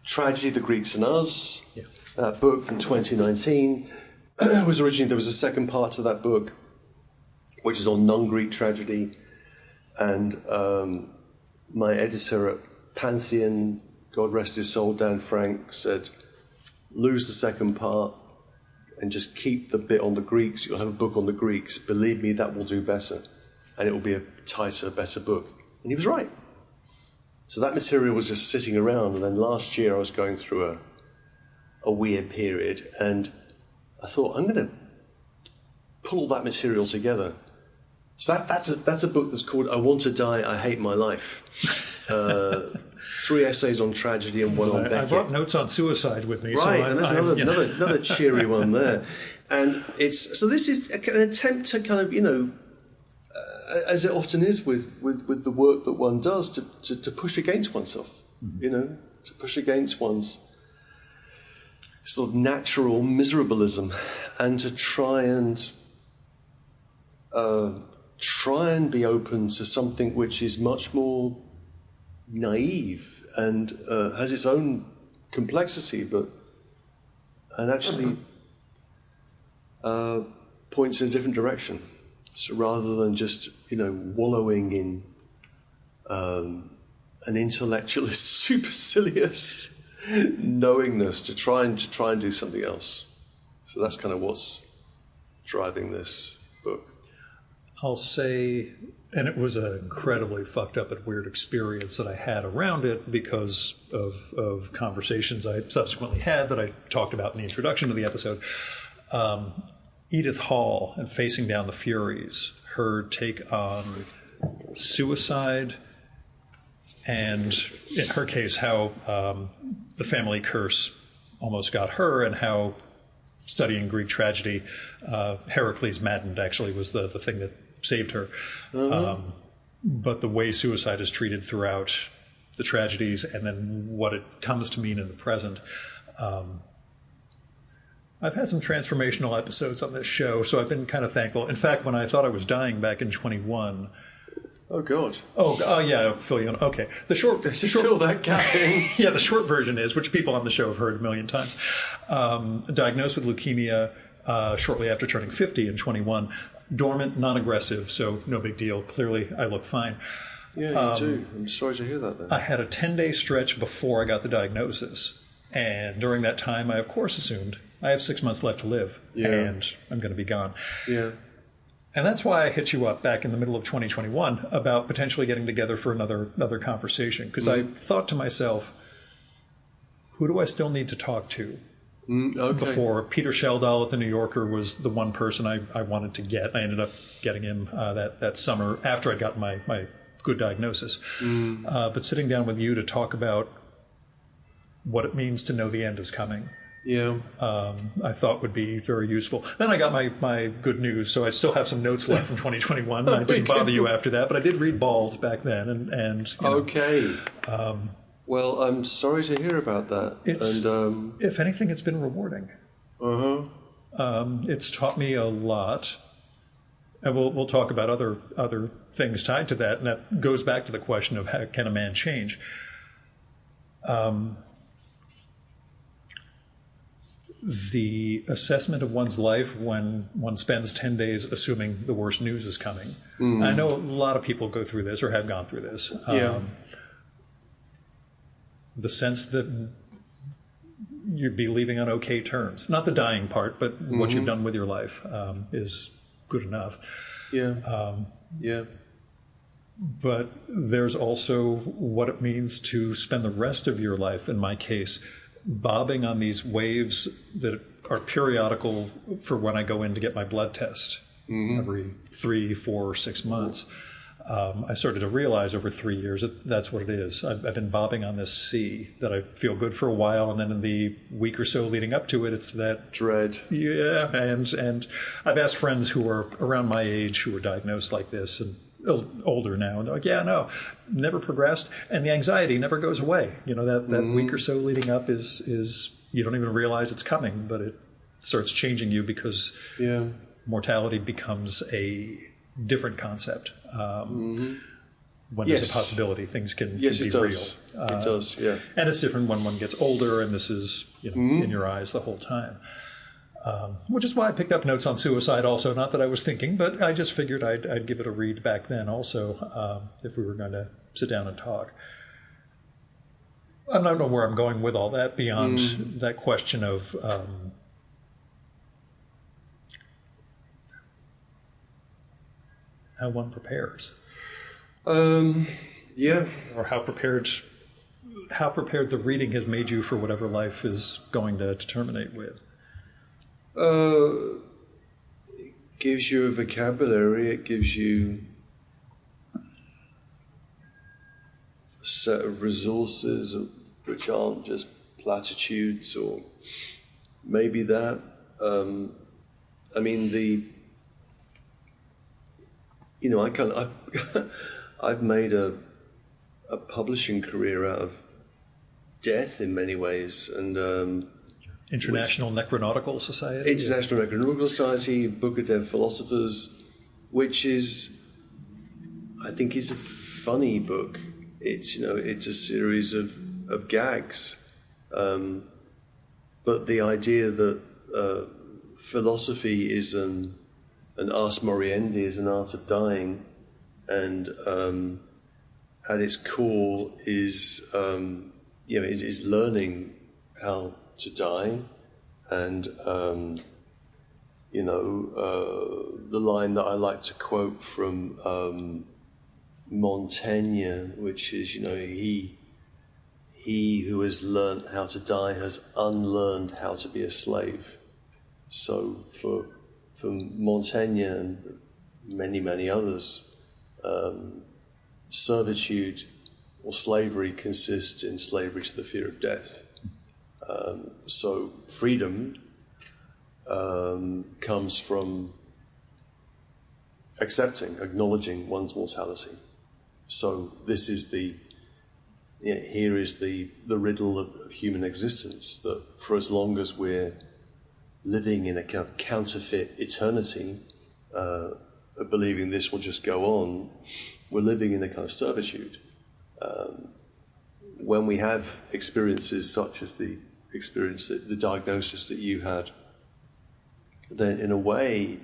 Tragedy, the Greeks and Us, that book from 2019. There was a second part to that book, which is on non-Greek tragedy. And my editor at Pantheon, God rest his soul, Dan Frank, said, lose the second part and just keep the bit on the Greeks. You'll have a book on the Greeks. Believe me, that will do better. And it will be a tighter, better book. And he was right. So that material was just sitting around, and then last year I was going through a a weird period, and I thought, I'm going to pull all that material together. So that's a book that's called I Want to Die, I Hate My Life. 3 essays on tragedy and one on Beckett. I brought notes on suicide with me. Right, so and there's another cheery one there. And this is an attempt to kind of, as it often is with the work that one does, to push against oneself, to push against one's sort of natural miserableism, and to try and be open to something which is much more naive and has its own complexity, and actually points in a different direction. So rather than just wallowing in an intellectualist, supercilious knowingness, to try and do something else. So that's kind of what's driving this book. I'll say, and it was an incredibly fucked up and weird experience that I had around it because of conversations I subsequently had that I talked about in the introduction to the episode. Edith Hall and Facing Down the Furies, her take on suicide, and in her case, how the family curse almost got her, and how studying Greek tragedy, Heracles Maddened actually was the thing that saved her. But the way suicide is treated throughout the tragedies, and then what it comes to mean in the present. I've had some transformational episodes on this show, so I've been kind of thankful. In fact, when I thought I was dying back in 21... Oh, God. Oh, yeah, I'll fill you in. Okay. The short fill that gap in. Yeah, the short version is, which people on the show have heard a million times, diagnosed with leukemia shortly after turning 50 in 21. Dormant, non-aggressive, so no big deal. Clearly, I look fine. Yeah, you do. I'm sorry to hear that, then. I had a 10-day stretch before I got the diagnosis. And during that time, I, of course, assumed I have 6 months left to live, and I'm going to be gone. Yeah. And that's why I hit you up back in the middle of 2021 about potentially getting together for another conversation. Because I thought to myself, who do I still need to talk to? Before Peter Sheldall at the New Yorker was the one person I wanted to get. I ended up getting him that summer after I'd gotten my good diagnosis. But sitting down with you to talk about what it means to know the end is coming. Yeah. I thought would be very useful. Then I got my good news, so I still have some notes left from 2021. I didn't bother you after that, but I did read Bald back then. And okay. Well, I'm sorry to hear about that. If anything, it's been rewarding. It's taught me a lot. And we'll talk about other things tied to that, and that goes back to the question of how can a man change. The assessment of one's life when one spends 10 days assuming the worst news is coming. I know a lot of people go through this or have gone through this. The sense that you'd be leaving on okay terms. Not the dying part, but what you've done with your life is good enough. But there's also what it means to spend the rest of your life, in my case, bobbing on these waves that are periodical for when I go in to get my blood test every 3, 4, 6 months. I started to realize over 3 years that that's what it is. I've been bobbing on this sea that I feel good for a while, and then in the week or so leading up to it, it's that dread. Yeah, and I've asked friends who are around my age who were diagnosed like this and older now, and they're like, yeah, no, never progressed, and the anxiety never goes away. That week or so leading up is you don't even realize it's coming, but it starts changing you because mortality becomes a different concept. When there's a possibility, things can be real. It does, yeah. And it's different when one gets older, and this is in your eyes the whole time. Which is why I picked up notes on suicide also. Not that I was thinking, but I just figured I'd give it a read back then also if we were going to sit down and talk. I don't know where I'm going with all that beyond that question of how one prepares. Yeah. Or how prepared how prepared the reading has made you for whatever life is going to terminate with? It gives you a vocabulary. It gives you a set of resources which aren't just platitudes, or maybe that. I mean, I've made a publishing career out of death in many ways, and International Necronautical Society? International Necronautical Society, Book of Dead Philosophers, which is, I think, is a funny book. It's it's a series of gags, but the idea that philosophy is an ars moriendi, is an art of dying, and at its core is is learning how to die, and the line that I like to quote from Montaigne, which is he who has learnt how to die has unlearned how to be a slave. So for Montaigne and many others, servitude or slavery consists in slavery to the fear of death. So freedom comes from acknowledging one's mortality. So this is here is the riddle of human existence, that for as long as we're living in a kind of counterfeit eternity, believing this will just go on, we're living in a kind of servitude. When we have experiences such as the diagnosis that you had, then in a way,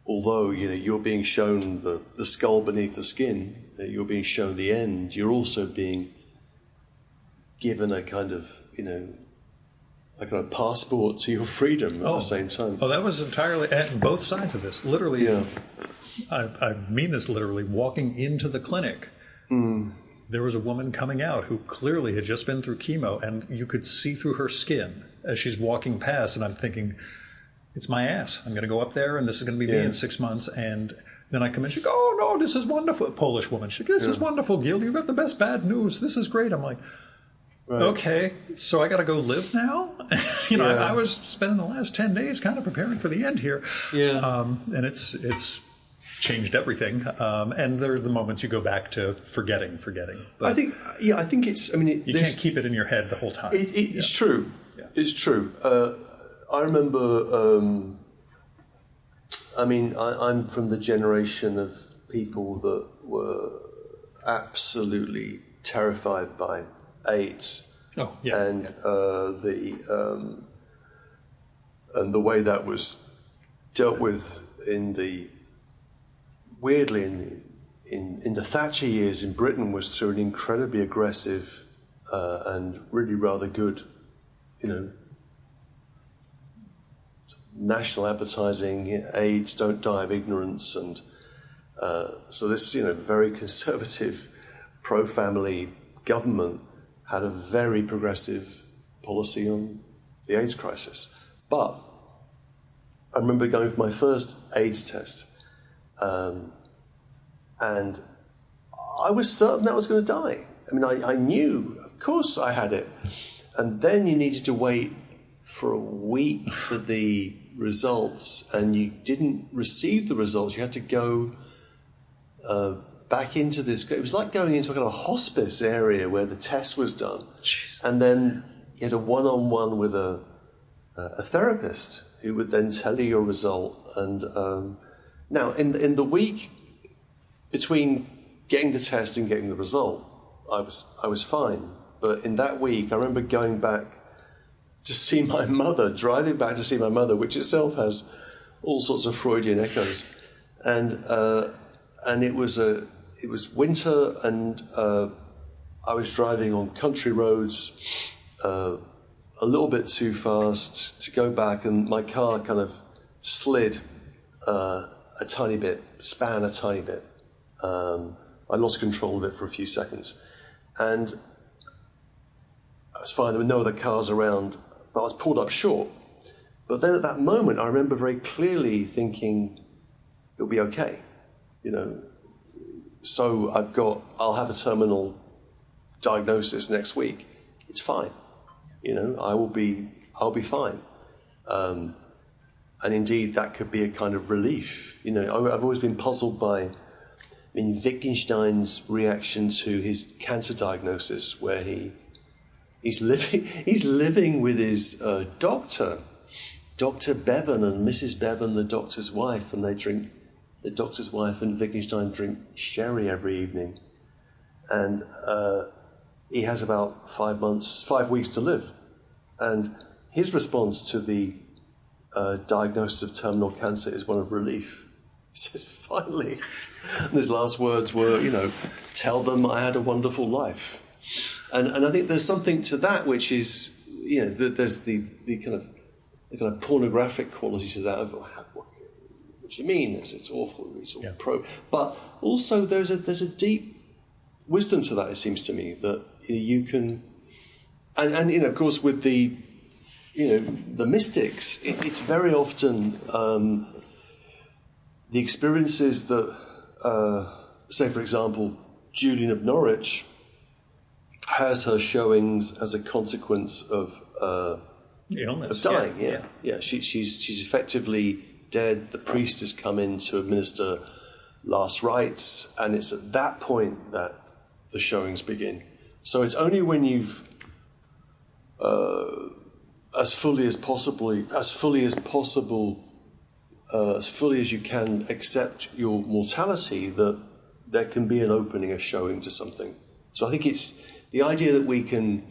although you're being shown the skull beneath the skin, you're being shown the end, you're also being given a kind of passport to your freedom at the same time. Oh, that was entirely at both sides of this. Literally, yeah. I mean this literally. Walking into the clinic, there was a woman coming out who clearly had just been through chemo, and you could see through her skin as she's walking past. And I'm thinking, it's my ass. I'm going to go up there, and this is going to be me in 6 months. And then I come in, she goes, "Oh no, this is wonderful." Polish woman. She goes, "This is wonderful, Gil. You've got the best bad news. This is great." I'm like, right. Okay, so I got to go live now? I was spending the last 10 days kind of preparing for the end here. Yeah. And it's changed everything. And there are the moments you go back to forgetting. But I think it's, you can't keep it in your head the whole time. It's true. Yeah. It's true. I remember, I'm from the generation of people that were absolutely terrified by AIDS. Oh, yeah. And and the way that was dealt with in the Thatcher years in Britain was through an incredibly aggressive and really rather good, national advertising. AIDS, don't die of ignorance, and so this very conservative, pro-family government had a very progressive policy on the AIDS crisis. But I remember going for my first AIDS test, and I was certain that I was going to die. I knew, of course I had it. And then you needed to wait for a week for the results, and you didn't receive the results. You had to go back into this. It was like going into a kind of hospice area where the test was done. Jeez. And then you had a one-on-one with a therapist who would then tell you your result. And now, in the week between getting the test and getting the result, I was fine. But in that week, I remember going back to see my mother, driving back to see my mother, which itself has all sorts of Freudian echoes. And it was winter, and I was driving on country roads a little bit too fast to go back, and my car kind of slid a tiny bit, span a tiny bit. I lost control of it for a few seconds. And I was fine, there were no other cars around, but I was pulled up short. But then at that moment, I remember very clearly thinking, it'll be okay, you know. So I'll have a terminal diagnosis next week. It's fine, you know. I'll be fine. And indeed, that could be a kind of relief. You know, I've always been puzzled by, Wittgenstein's reaction to his cancer diagnosis, where he's living with his doctor, Dr. Bevan and Mrs. Bevan, the doctor's wife, and the doctor's wife and Wittgenstein drink sherry every evening. And he has about 5 weeks to live. And his response to the diagnosis of terminal cancer is one of relief. He says, finally. And his last words were, you know, tell them I had a wonderful life. And I think there's something to that which is, you know, there's the kind of pornographic quality to that. What do you mean? It's awful. It's all pro. But also there's a deep wisdom to that. It seems to me that you can, and you know, of course, with the mystics, it's very often the experiences that, say, for example, Julian of Norwich has her showings as a consequence of illness, of dying. Yeah. She's effectively dead. The priest has come in to administer last rites, and it's at that point that the showings begin. So it's only when you've as fully as you can accept your mortality, that there can be an opening, a showing to something. So I think it's the idea that we can,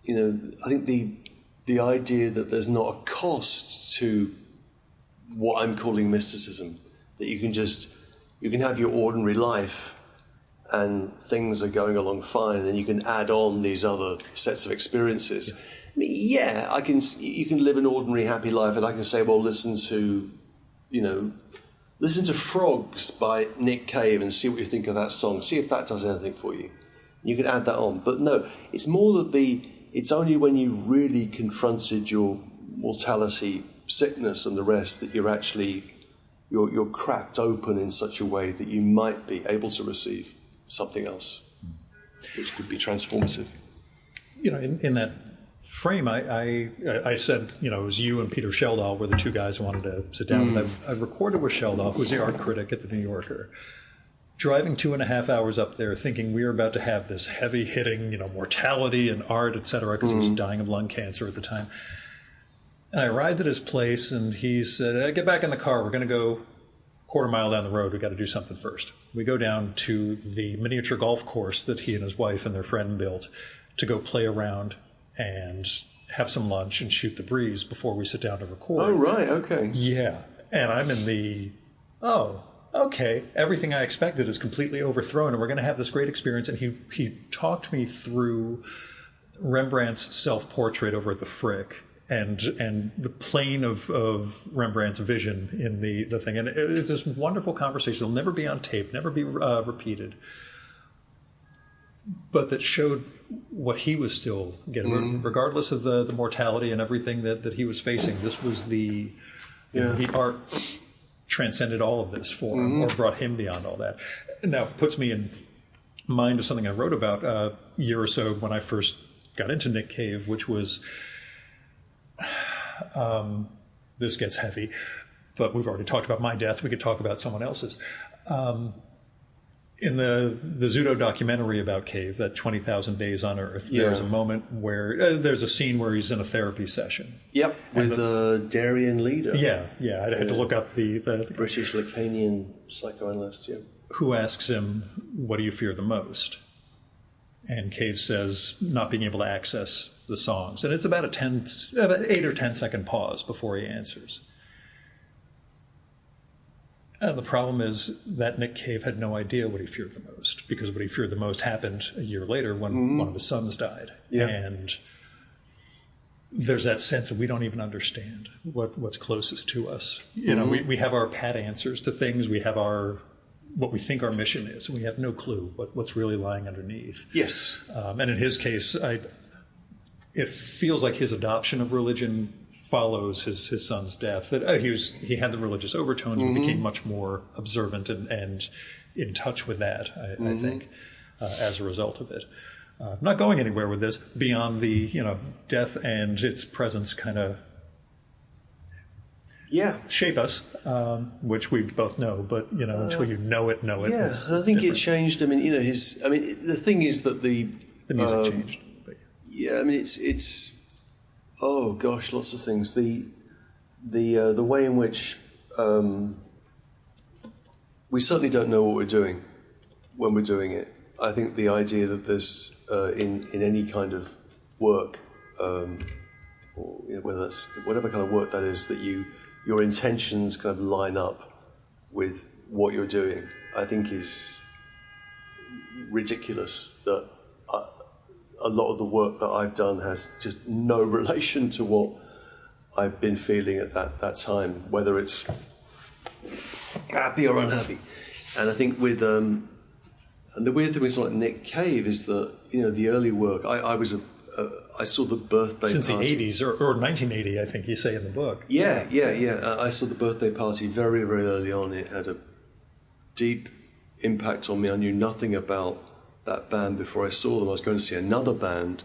you know, I think the idea that there's not a cost to what I'm calling mysticism, that you can have your ordinary life and things are going along fine, and then you can add on these other sets of experiences. I mean, you can live an ordinary happy life, and I can say, well, listen to Frogs by Nick Cave and see what you think of that song. See if that does anything for you. You can add that on. But no, it's more that it's only when you really confronted your mortality, sickness and the rest, that you're cracked open in such a way that you might be able to receive something else, which could be transformative. You know, in that frame, I said, you know, it was you and Peter Sheldall were the two guys I wanted to sit down with. I've recorded with Sheldall, who's the art critic at the New Yorker, driving 2.5 hours up there thinking we were about to have this heavy-hitting, you know, mortality and art, et cetera, because he was dying of lung cancer at the time. And I arrived at his place, and he said, get back in the car. We're going to go 1/4 mile down the road. We've got to do something first. We go down to the miniature golf course that he and his wife and their friend built to go play around and have some lunch and shoot the breeze before we sit down to record. Oh, right, okay. Yeah. And I'm in the, okay, everything I expected is completely overthrown, and we're going to have this great experience. And he talked me through Rembrandt's self-portrait over at the Frick and the plane of Rembrandt's vision in the thing. And it's this wonderful conversation. It'll never be on tape, never be repeated. But that showed what he was still getting, regardless of the mortality and everything that he was facing. This was the art transcended all of this for him, or brought him beyond all that. Now, it puts me in mind of something I wrote about a year or so when I first got into Nick Cave, which was, this gets heavy, but we've already talked about my death. We could talk about someone else's. In the Zudo documentary about Cave, that 20,000 Days on Earth, there's a moment where there's a scene where he's in a therapy session. Yep, with the Darien leader. Yeah. I had to look up the British Lacanian psychoanalyst. Yeah, who asks him, "What do you fear the most?" And Cave says, "Not being able to access the songs." And it's about about 8 or 10 second pause before he answers. And the problem is that Nick Cave had no idea what he feared the most, because what he feared the most happened a year later when one of his sons died. Yeah. And there's that sense that we don't even understand what's closest to us. You know, we have our pat answers to things. We have our what we think our mission is. We have no clue what's really lying underneath. Yes. And in his case, it feels like his adoption of religion follows his son's death. That he had the religious overtones, but became much more observant and in touch with that. I think as a result of it. Not going anywhere with this beyond the death and its presence kind of shape us, which we both know. But until you know it. Yeah, it's and I think different. it changed. I mean, the thing is that the music changed. But. Yeah, I mean, it's oh gosh, lots of things. The way in which we certainly don't know what we're doing when we're doing it. I think the idea that there's in any kind of work, or whether that's whatever kind of work that is, that your intentions kind of line up with what you're doing, I think is ridiculous. That a lot of the work that I've done has just no relation to what I've been feeling at that time, whether it's happy or unhappy. And I think with and the weird thing with like Nick Cave is that the early work. I saw the birthday since party. the 80s or 1980, I think you say in the book. Yeah. I saw the birthday party very, very early on. It had a deep impact on me. I knew nothing about that band before I saw them. I was going to see another band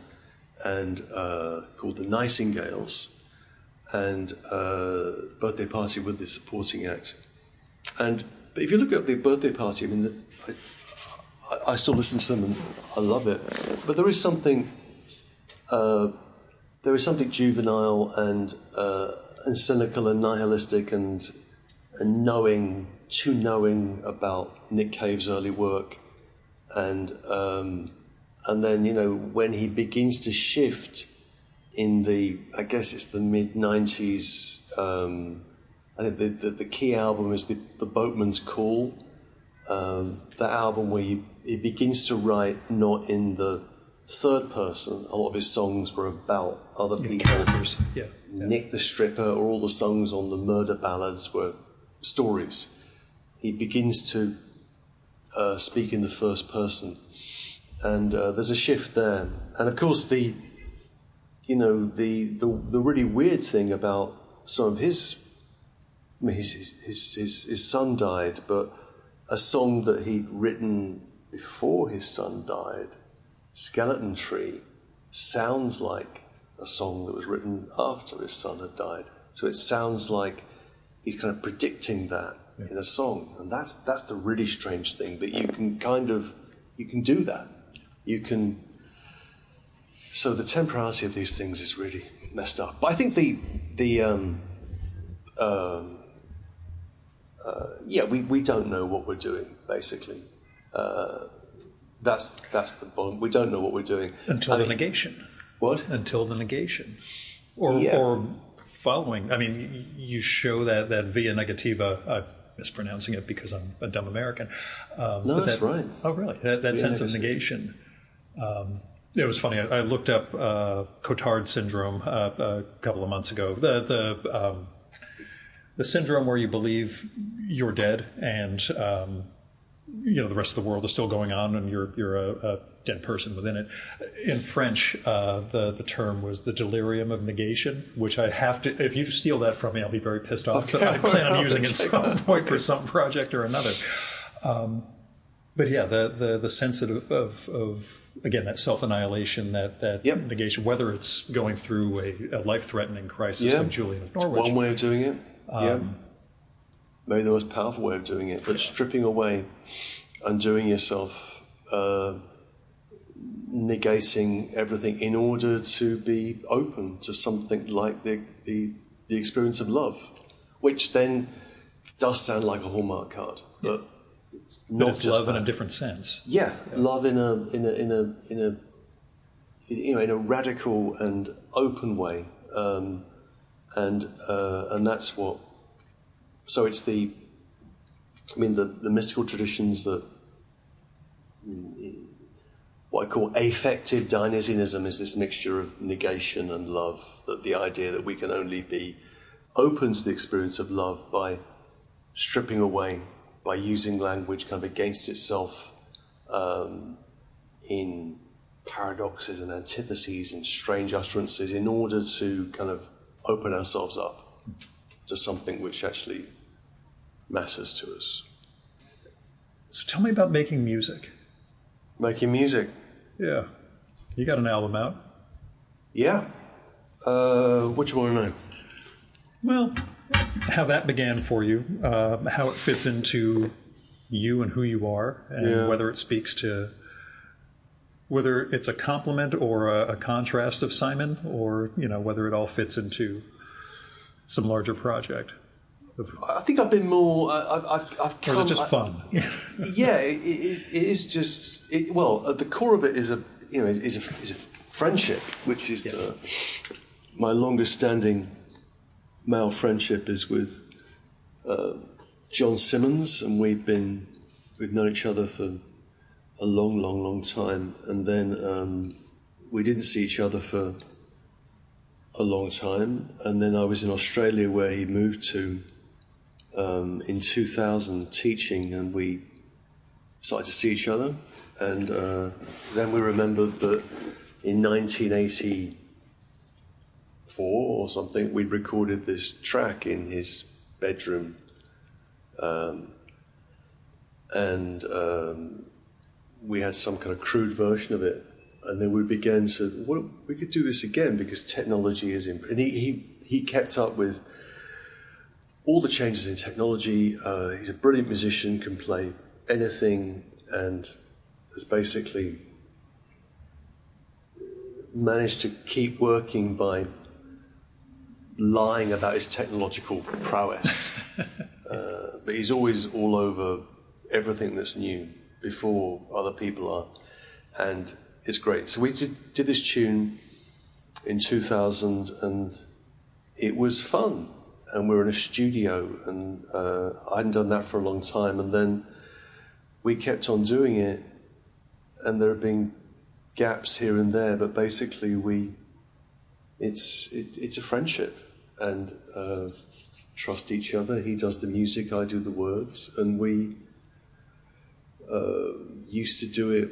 and called the Nightingales, and birthday party with the supporting act. But if you look at the birthday party, I mean, I still listen to them and I love it. But there is something juvenile and cynical and nihilistic and too knowing about Nick Cave's early work, and then when he begins to shift in I guess it's the mid-90s. I think the key album is the Boatman's Call. That album where he begins to write not in the third person. A lot of his songs were about other people. Characters. Yeah. Nick the Stripper, or all the songs on the Murder Ballads were stories. He begins to speak in the first person, and there's a shift there. And of course, the really weird thing about some of his son died, but a song that he'd written before his son died, Skeleton Tree, sounds like a song that was written after his son had died. So it sounds like he's kind of predicting that in a song. And that's the really strange thing, that you can do that. So the temporality of these things is really messed up. But I think we don't know what we're doing, basically. That's the bond. We don't know what we're doing. Until the negation. What? Until the negation. Or following. I mean, you show that via negativa. I'm mispronouncing it because I'm a dumb American. No, that's right. Oh, really? That sense of negation. It was funny. I looked up Cotard syndrome a couple of months ago. The syndrome where you believe you're dead and the rest of the world is still going on and you're a dead person within it. In French, the term was the delirium of negation, which I have to. If you steal that from me, I'll be very pissed off. Okay. But I plan on using it at some point for some project or another. But yeah, the sense of again, that self-annihilation, that negation, whether it's going through a life-threatening crisis like Julian of Norwich. One way of doing it. Maybe the most powerful way of doing it, but stripping away, undoing yourself, negating everything in order to be open to something like the experience of love, which then does sound like a Hallmark card, but it's not it's just love that. in a different sense. Love in a radical and open way, and that's what. So it's the mystical traditions that what I call affective Dionysianism is this mixture of negation and love. That the idea that we can only be open to the experience of love by stripping away by using language kind of against itself in paradoxes and antitheses and strange utterances in order to kind of open ourselves up to something which actually matters to us. So tell me about making music. Making music? Yeah. You got an album out. Yeah. What do you want to know? Well, how that began for you, how it fits into you and who you are, and whether it speaks to, whether it's a compliment or a contrast of Simon, or, you know, whether it all fits into some larger project. I think I've been more. I've come. Or is it just fun? Yeah, it is just. Well, at the core of it is a friendship, which is my longest-standing male friendship is with John Simmons, and we've known each other for a long time, and then we didn't see each other for a long time, and then I was in Australia where he moved to in 2000 teaching, and we started to see each other, and then we remembered that in 1984 or something we'd recorded this track in his bedroom, and we had some kind of crude version of it, and then we began to, well, we could do this again because technology is and he kept up with all the changes in technology. He's a brilliant musician, can play anything, and has basically managed to keep working by lying about his technological prowess. But he's always all over everything that's new before other people are, and it's great. So we did this tune in 2000, and it was fun, and we were in a studio, and I hadn't done that for a long time, and then we kept on doing it, and there have been gaps here and there, but basically it's a friendship, and trust each other. He does the music, I do the words, and we used to do it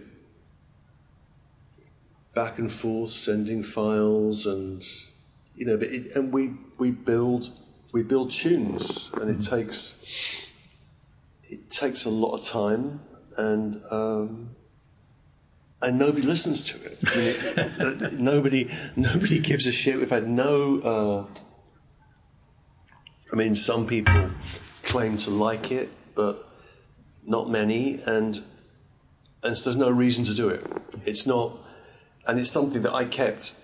back and forth, sending files, and you know, and we build tunes, and it takes a lot of time, and nobody listens to it. I mean, nobody gives a shit. We've had no. I mean, some people claim to like it, but not many, and so there's no reason to do it. It's not, and it's something that I kept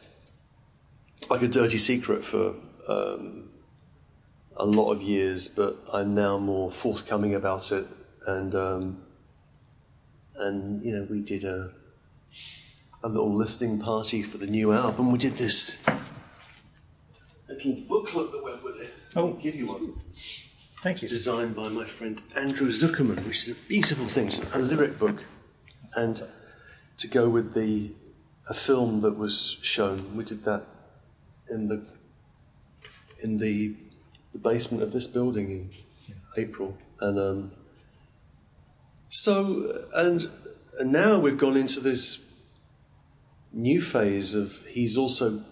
like a dirty secret for a lot of years, but I'm now more forthcoming about it, and you know, we did a little listening party for the new album. We did this little booklet that went with it. I'll give you one. Thank you. Designed by my friend Andrew Zuckerman, which is a beautiful thing. It's a lyric book, and to go with a film that was shown. We did that in the basement of this building in April, and and now we've gone into this new phase of he's also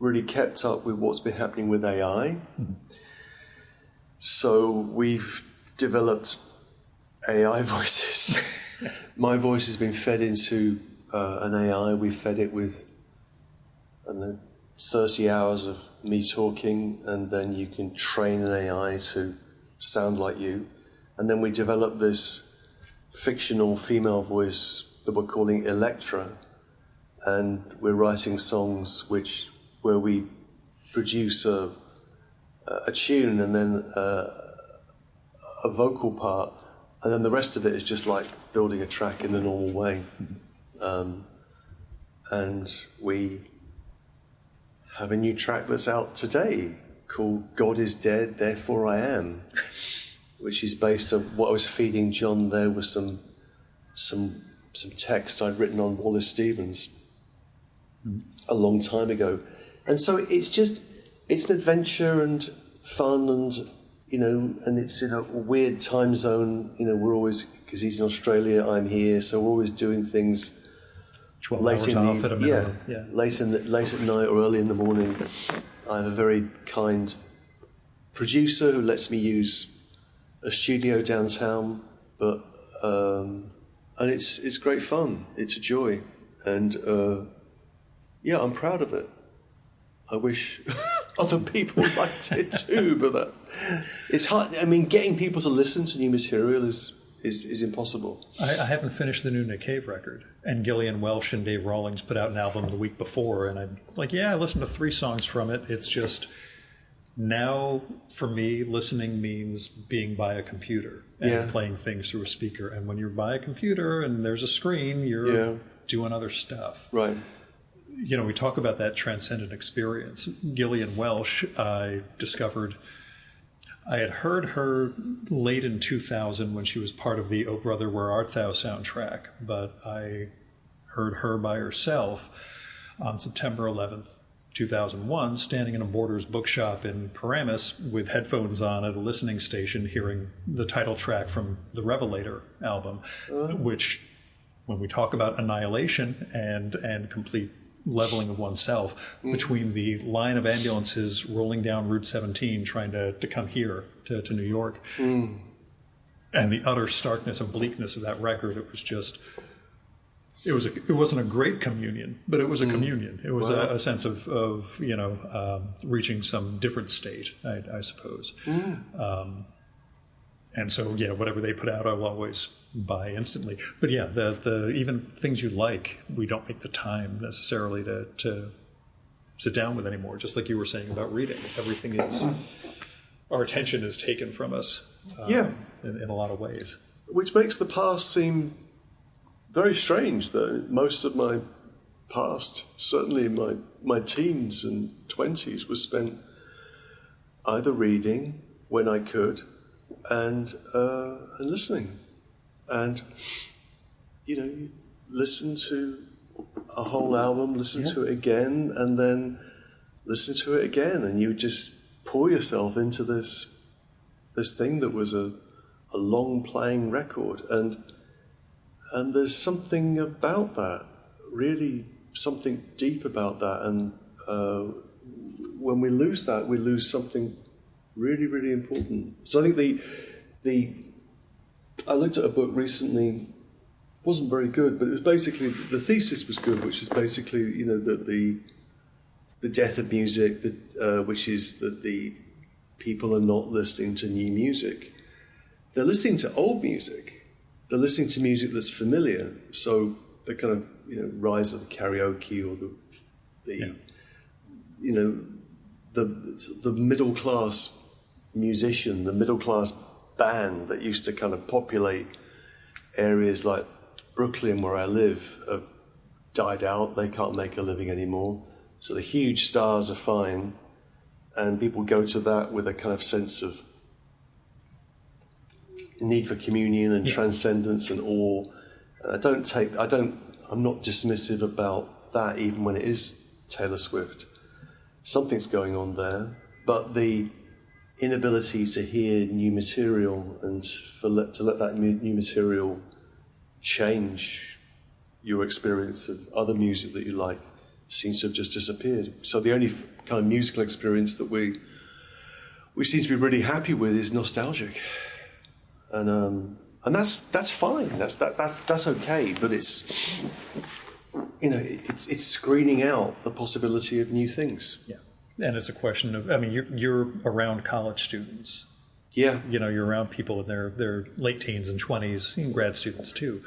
really kept up with what's been happening with AI. Mm-hmm. So we've developed AI voices. My voice has been fed into an AI. We've fed it with, I don't know, 30 hours of me talking, and then you can train an AI to sound like you. And then we developed this fictional female voice that we're calling Electra, and we're writing songs where we produce a tune and then a vocal part, and then the rest of it is just like building a track in the normal way. And we have a new track that's out today called God is Dead, Therefore I Am, which is based on what I was feeding John there with some text I'd written on Wallace Stevens a long time ago. And so it's an adventure and fun, and and it's in a weird time zone. We're always, because he's in Australia, I'm here, so we're always doing things 12 hours off at a minimum. Yeah. Late at night or early in the morning. I have a very kind producer who lets me use a studio downtown, but and it's great fun. It's a joy, and I'm proud of it. I wish other people liked it too, but it's hard. I mean, getting people to listen to new material is impossible. I haven't finished the new Nick Cave record, and Gillian Welch and Dave Rawlings put out an album the week before, and I'm like, I listened to 3 songs from it. It's just, now for me, listening means being by a computer and playing things through a speaker. And when you're by a computer and there's a screen, you're doing other stuff. Right. We talk about that transcendent experience. Gillian Welch, I discovered, I had heard her late in 2000 when she was part of the Oh Brother, Where Art Thou soundtrack, but I heard her by herself on September 11th, 2001, standing in a Borders bookshop in Paramus with headphones on at a listening station, hearing the title track from the Revelator album, which, when we talk about annihilation and complete leveling of oneself, between the line of ambulances rolling down Route 17 trying to come here to New York, and the utter starkness and bleakness of that record, it was just, it wasn't a great communion, but it was a communion. It was a sense of reaching some different state, I suppose. And so, whatever they put out, I'll always buy instantly. But the even things you like, we don't make the time necessarily to sit down with anymore. Just like you were saying about reading, everything is, our attention is taken from us. In a lot of ways, which makes the past seem very strange. Though most of my past, certainly my teens and 20s, was spent either reading when I could, and listening, and you listen to a whole album, listen to it again, and then listen to it again, and you just pour yourself into this thing that was a long playing record, and there's something about that, really something deep about that, and when we lose that, we lose something really, really important. So I think I looked at a book recently, wasn't very good, but it was basically, the thesis was good, which is basically, that the death of music, which is that the people are not listening to new music. They're listening to old music. They're listening to music that's familiar. So the kind of, rise of karaoke, or the middle class musician, the middle class band that used to kind of populate areas like Brooklyn, where I live, have died out. They can't make a living anymore. So the huge stars are fine, and people go to that with a kind of sense of need for communion and transcendence and awe. And I'm not dismissive about that, even when it is Taylor Swift. Something's going on there, but the inability to hear new material and to let that new material change your experience of other music that you like seems to have just disappeared. So the only kind of musical experience that we seem to be really happy with is nostalgic, and that's fine. That's okay. But it's it's screening out the possibility of new things. Yeah, and it's a question of, I mean, you're around college students. Yeah, you're around people in their late teens and 20s, and grad students too.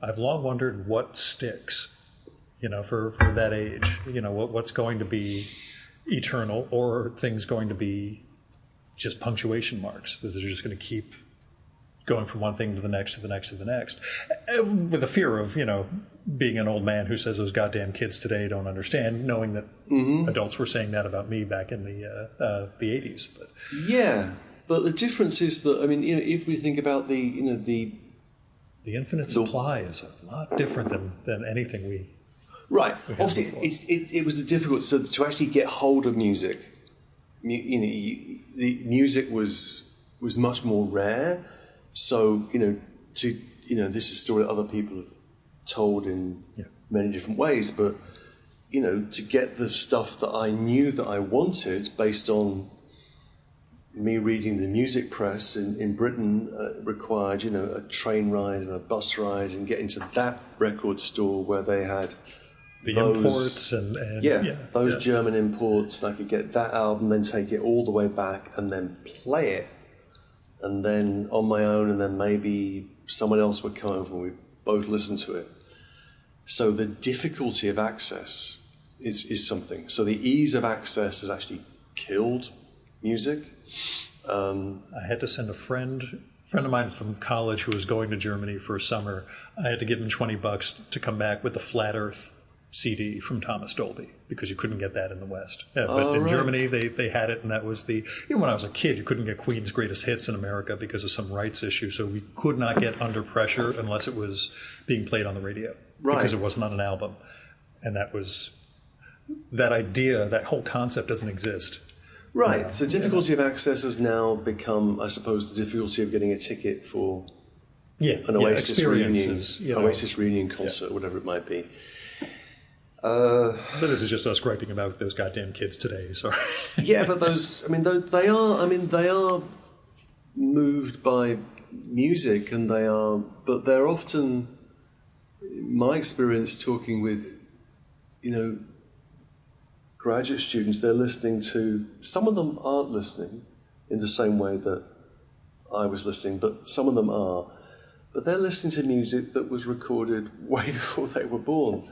I've long wondered what sticks, for that age. What's going to be eternal, or are things going to be just punctuation marks that they're just going to keep going from one thing to the next, to the next, to the next, with a fear of, being an old man who says those goddamn kids today don't understand, knowing that adults were saying that about me back in the 80s. But yeah, but the difference is that, I mean, if we think about the infinite supply is a lot different than anything we... Right. Obviously, it was difficult to actually get hold of music the music was much more rare. So this is a story that other people have told in many different ways, but to get the stuff that I knew that I wanted based on me reading the music press in Britain required a train ride and a bus ride and getting to that record store where they had the imports and those German imports, and I could get that album, then take it all the way back and then play it, and then on my own, and then maybe someone else would come over and we'd both listen to it. So the difficulty of access is something. So the ease of access has actually killed music. I had to send a friend of mine from college who was going to Germany for a summer. I had to give him $20 to come back with the Flat Earth CD from Thomas Dolby, because you couldn't get that in the West. But in Germany, they had it, and that was the... when I was a kid, you couldn't get Queen's Greatest Hits in America because of some rights issue, so we could not get Under Pressure unless it was being played on the radio, because it wasn't on an album. And that was... that idea, that whole concept doesn't exist. Right, so difficulty of access has now become, I suppose, the difficulty of getting a ticket for an Oasis reunion concert, whatever it might be. But this is just us griping about those goddamn kids today. Sorry. Yeah, but they are moved by music, and but they're often, in my experience, talking with, graduate students. They're listening to. Some of them aren't listening in the same way that I was listening, but some of them are. But they're listening to music that was recorded way before they were born.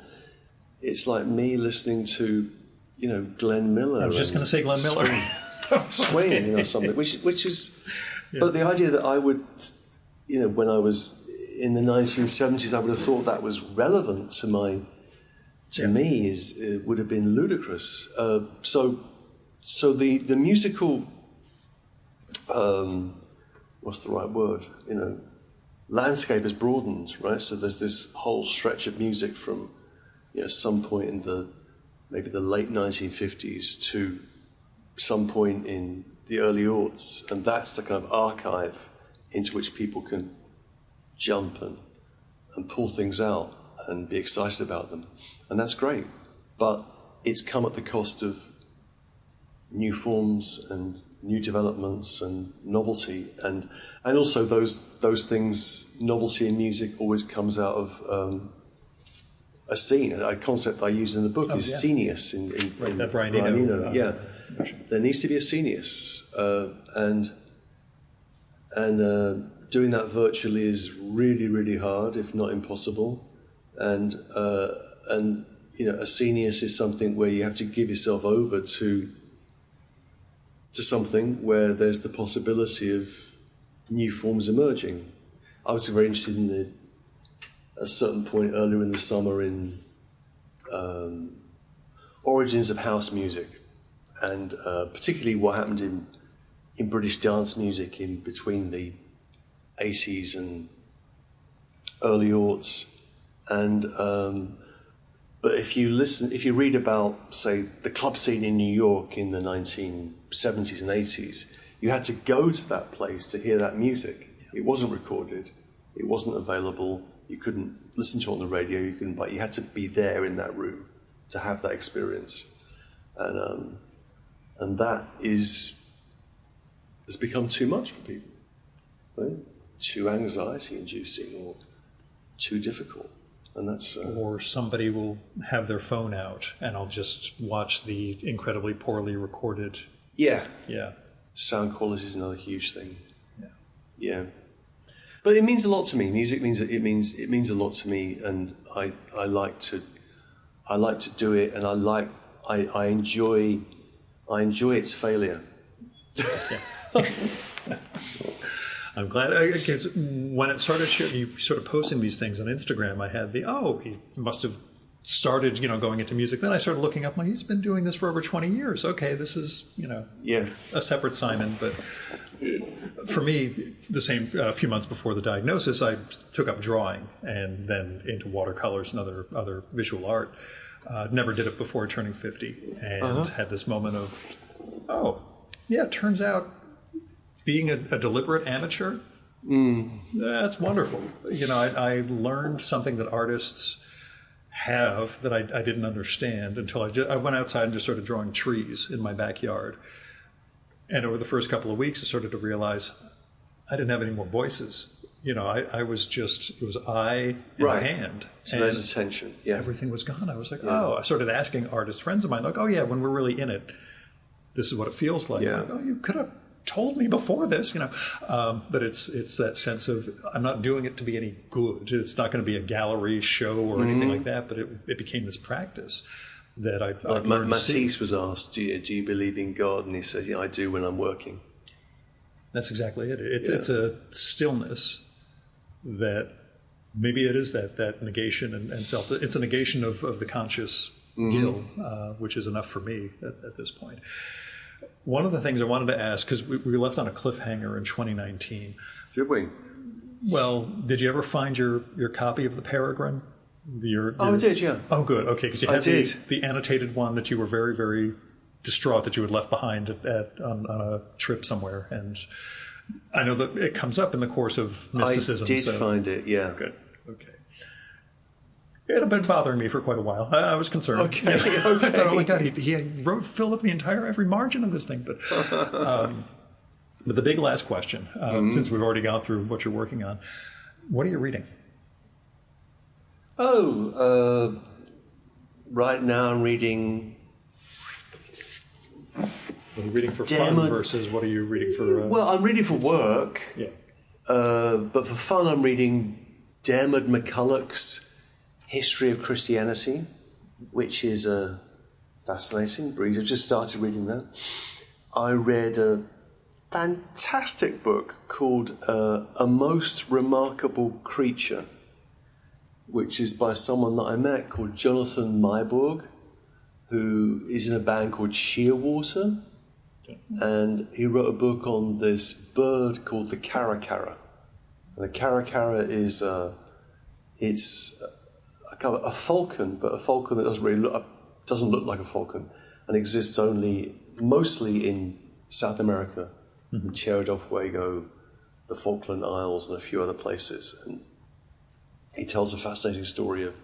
It's like me listening to, Glenn Miller. I was just going to say Glenn Miller. Swing, something, which is... Yeah. But the idea that I would, when I was in the 1970s, I would have thought that was relevant to me would have been ludicrous. So the musical, what's the right word? Landscape has broadened, right? So there's this whole stretch of music from some point in maybe the late 1950s to some point in the early aughts, and that's the kind of archive into which people can jump and pull things out and be excited about them, and that's great. But it's come at the cost of new forms and new developments and novelty, and also those things. Novelty in music always comes out of a scene. A concept I use in the book is scenius in that Brian Eno. There needs to be a scenius, and doing that virtually is really, really hard, if not impossible. And a scenius is something where you have to give yourself over to something where there's the possibility of new forms emerging. I was very interested in a certain point earlier in the summer in origins of house music, and particularly what happened in British dance music in between the 80s and early aughts. And but if you read about, say, the club scene in New York in the 1970s and 80s, you had to go to that place to hear that music. It wasn't recorded. It wasn't available. You couldn't listen to it on the radio. But you had to be there in that room to have that experience, and that has become too much for people, right? Too anxiety-inducing or too difficult, and that's. Or somebody will have their phone out, and I'll just watch the incredibly poorly recorded. Yeah. Yeah. Sound quality is another huge thing. Yeah. Yeah. But it means a lot to me. Music means a lot to me, and I like to do it, and I enjoy its failure. I'm glad, because when it started, you sort of posting these things on Instagram, I had he must have started, going into music. Then I started looking up, he's been doing this for over 20 years. Okay, this is, a separate Simon. But for me, the same, a few months before the diagnosis, I took up drawing and then into watercolors and other visual art. Never did it before turning 50, and had this moment of, yeah, it turns out being a deliberate amateur, that's wonderful. I learned something that artists have that I didn't understand until I went outside and just started drawing trees in my backyard. And over the first couple of weeks, I started to realize I didn't have any more voices. I was just, it was I and a hand. So there's attention. Yeah. Everything was gone. I was like, I started asking artist friends of mine, like, oh yeah, when we're really in it, this is what it feels like. Yeah. Like, oh, you could have told me before this, but it's that sense of I'm not doing it to be any good. It's not going to be a gallery show or anything like that, but it became this practice that I learned to see. Matisse was asked, do you believe in God? And he said, yeah, I do when I'm working. That's exactly it. It's a stillness that maybe it is that negation and self. It's a negation of the conscious guilt, which is enough for me at this point. One of the things I wanted to ask, because we were left on a cliffhanger in 2019. Did we? Well, did you ever find your copy of the Peregrine? I did, yeah. Oh, good. Okay, because you had the annotated one that you were very, very distraught that you had left behind on a trip somewhere. And I know that it comes up in the course of mysticism. I did find it, yeah. Good. Okay. It had been bothering me for quite a while. I was concerned. Okay. I thought, oh my God, he filled up every margin of this thing. But the big last question, since we've already gone through what you're working on, what are you reading? Right now I'm reading. What are you reading for fun versus what are you reading for? Well, I'm reading for work. Yeah. But for fun, I'm reading Dermot McCulloch's History of Christianity, which is a fascinating breeze. I've just started reading that. I read a fantastic book called A Most Remarkable Creature, which is by someone that I met called Jonathan Myborg, who is in a band called Shearwater. And he wrote a book on this bird called the caracara. And the caracara is it's a kind of a falcon, but a falcon that doesn't look like a falcon, and exists mostly in South America, in Tierra del Fuego, the Falkland Isles, and a few other places. And he tells a fascinating story of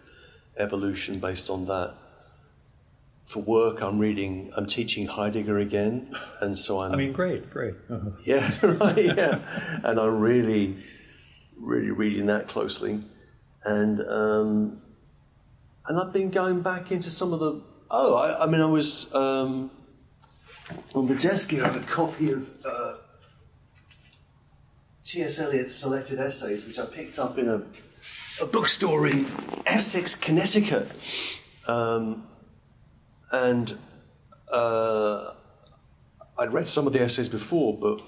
evolution based on that. For work, I'm teaching Heidegger again, and so great. Uh-huh. Yeah, right, yeah. And I'm really, really reading that closely. And I've been going back into some of the... I was... on the desk here, I have a copy of T.S. Eliot's Selected Essays, which I picked up in a bookstore in Essex, Connecticut. And I'd read some of the essays before, but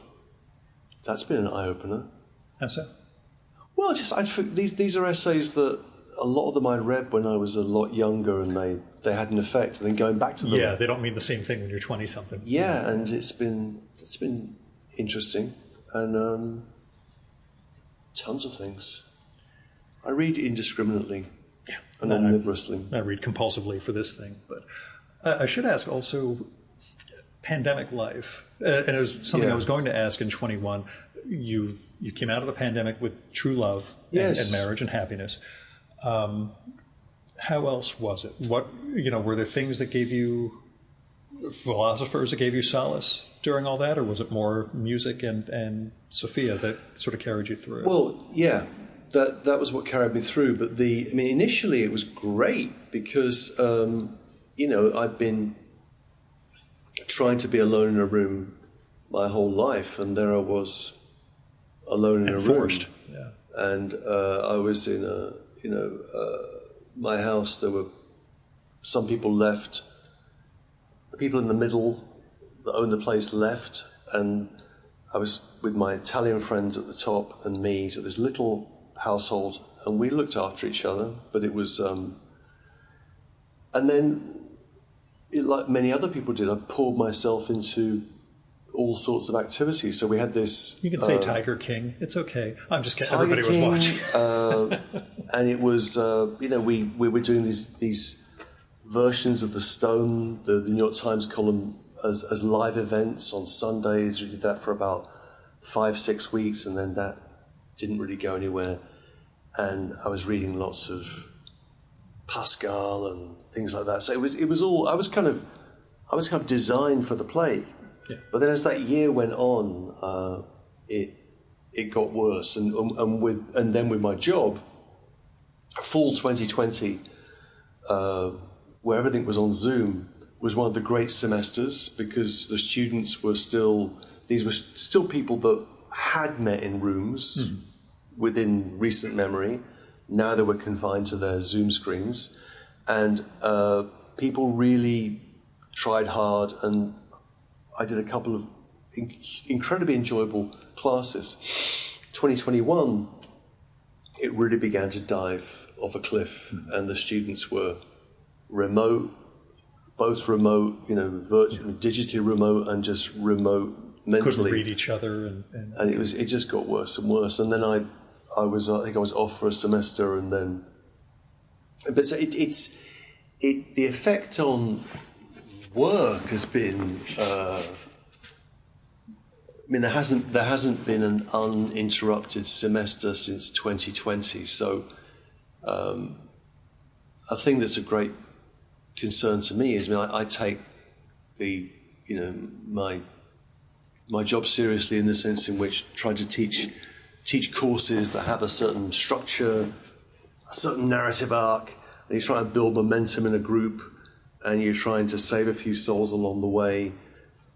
that's been an eye-opener. How so? Well, these are essays that a lot of them I read when I was a lot younger, and they had an effect. And then going back to them, yeah, they don't mean the same thing when you're 20-something. Yeah, and it's been interesting, and tons of things. I read indiscriminately and omnivorously. I read compulsively for this thing, but I should ask also, pandemic life, and it was something I was going to ask in 21. You came out of the pandemic with true love and marriage and happiness. How else was it? What were there things that gave you philosophers that gave you solace during all that, or was it more music and Sophia that sort of carried you through? Well, yeah, that was what carried me through. But initially it was great because I've been trying to be alone in a room my whole life, and there I was alone in a room. Yeah. And I was in my house. There were some people left. The people in the middle that owned the place left, and I was with my Italian friends at the top and me, so this little household, and we looked after each other. But it was, and then, like many other people did, I poured myself into all sorts of activities. So we had this... You can say Tiger King. It's okay. I'm just kidding. Everybody was watching. And it was, we were doing these versions of The Stone. The New York Times column as live events on Sundays. We did that for about 5-6 weeks, and then that didn't really go anywhere. And I was reading lots of Pascal and things like that. So it was all, I was kind of designed for the play. Yeah. But then as that year went on, it got worse, and then with my job, fall 2020, where everything was on Zoom, was one of the great semesters, because the students were these were still people that had met in rooms within recent memory. Now they were confined to their Zoom screens, and people really tried hard, and I did a couple of incredibly enjoyable classes. 2021, it really began to dive off a cliff, and the students were remote, both remote, digitally remote and just remote mentally. Couldn't read each other, and it just got worse and worse. And then I think I was off for a semester, and then, but so the effect on work has been. There hasn't been an uninterrupted semester since 2020. So, a thing that's a great concern to me is, I take my job seriously, in the sense in which trying to teach courses that have a certain structure, a certain narrative arc, and you're trying to build momentum in a group, and you're trying to save a few souls along the way,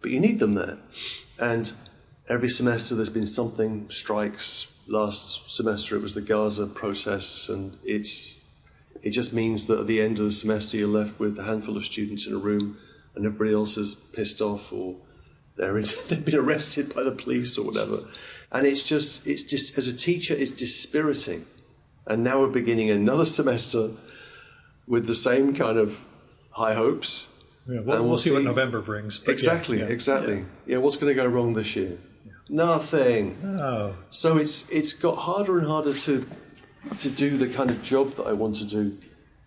but you need them there. And every semester there's been something, strikes. Last semester it was the Gaza protests, and it just means that at the end of the semester you're left with a handful of students in a room, and everybody else is pissed off, or they've been arrested by the police or whatever. And it's just as a teacher, it's dispiriting. And now we're beginning another semester with the same kind of high hopes. Yeah, we'll see what November brings. Exactly. Yeah, what's going to go wrong this year? Yeah. Nothing. Oh. So it's got harder and harder to do the kind of job that I want to do,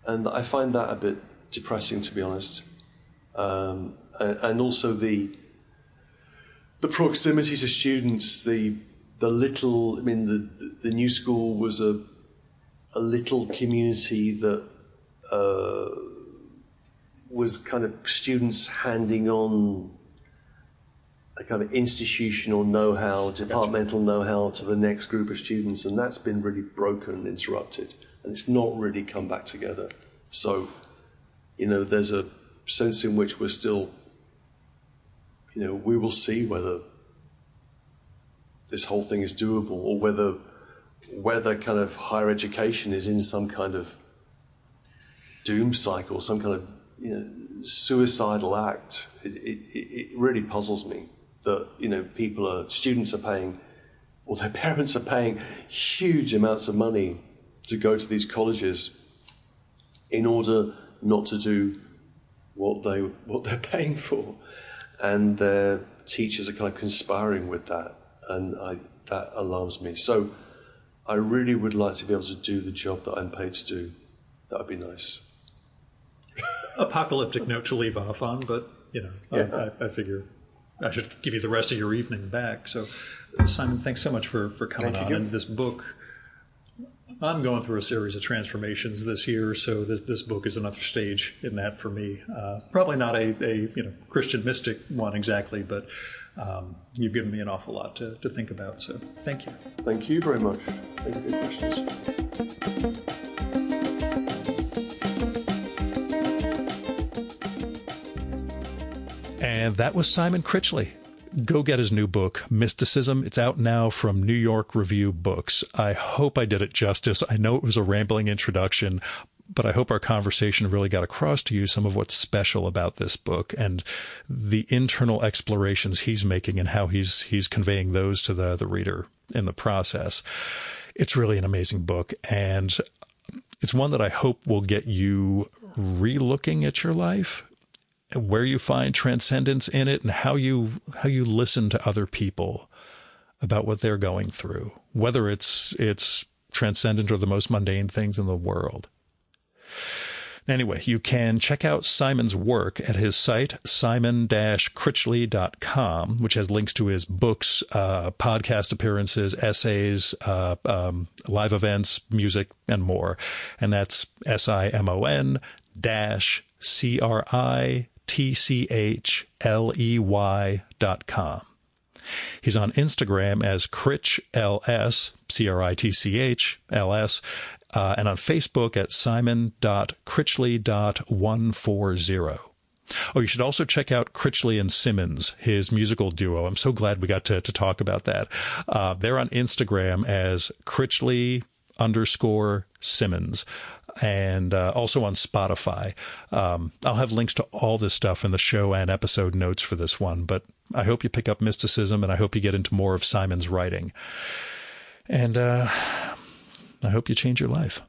and I find that a bit depressing, to be honest. And also the proximity to students, the new school was a little community that was kind of students handing on a kind of institutional know-how, departmental know-how to the next group of students, and that's been really broken and interrupted, and it's not really come back together. So, there's a sense in which we're still, we will see whether this whole thing is doable, or whether kind of higher education is in some kind of doom cycle, some kind of suicidal act. It really puzzles me that students are paying, or their parents are paying huge amounts of money to go to these colleges in order not to do what they're paying for, and their teachers are kind of conspiring with that, and that alarms me. So I really would like to be able to do the job that I'm paid to do. That would be nice. Apocalyptic note to leave off on, but I figure I should give you the rest of your evening back. So, Simon, thanks so much for coming on. And this book, I'm going through a series of transformations this year, so this book is another stage in that for me. Probably not a Christian mystic one exactly, but you've given me an awful lot to think about. So, thank you. Thank you very much. Thank you for your questions. And that was Simon Critchley. Go get his new book, Mysticism. It's out now from New York Review Books. I hope I did it justice. I know it was a rambling introduction, but I hope our conversation really got across to you some of what's special about this book and the internal explorations he's making and how he's conveying those to the reader in the process. It's really an amazing book, and it's one that I hope will get you re-looking at your life, where you find transcendence in it, and how you listen to other people about what they're going through, whether it's transcendent or the most mundane things in the world. Anyway, you can check out Simon's work at his site, simon-critchley.com, which has links to his books, podcast appearances, essays, live events, music, and more. And that's simon-critchley.com. He's on Instagram as CritchLS, CritchLS, and on Facebook at simon.critchley.140. Oh, you should also check out Critchley and Simmons, his musical duo. I'm so glad we got to talk about that. They're on Instagram as Critchley_Simmons. And also on Spotify. I'll have links to all this stuff in the show and episode notes for this one, but I hope you pick up mysticism, and I hope you get into more of Simon's writing. And I hope you change your life.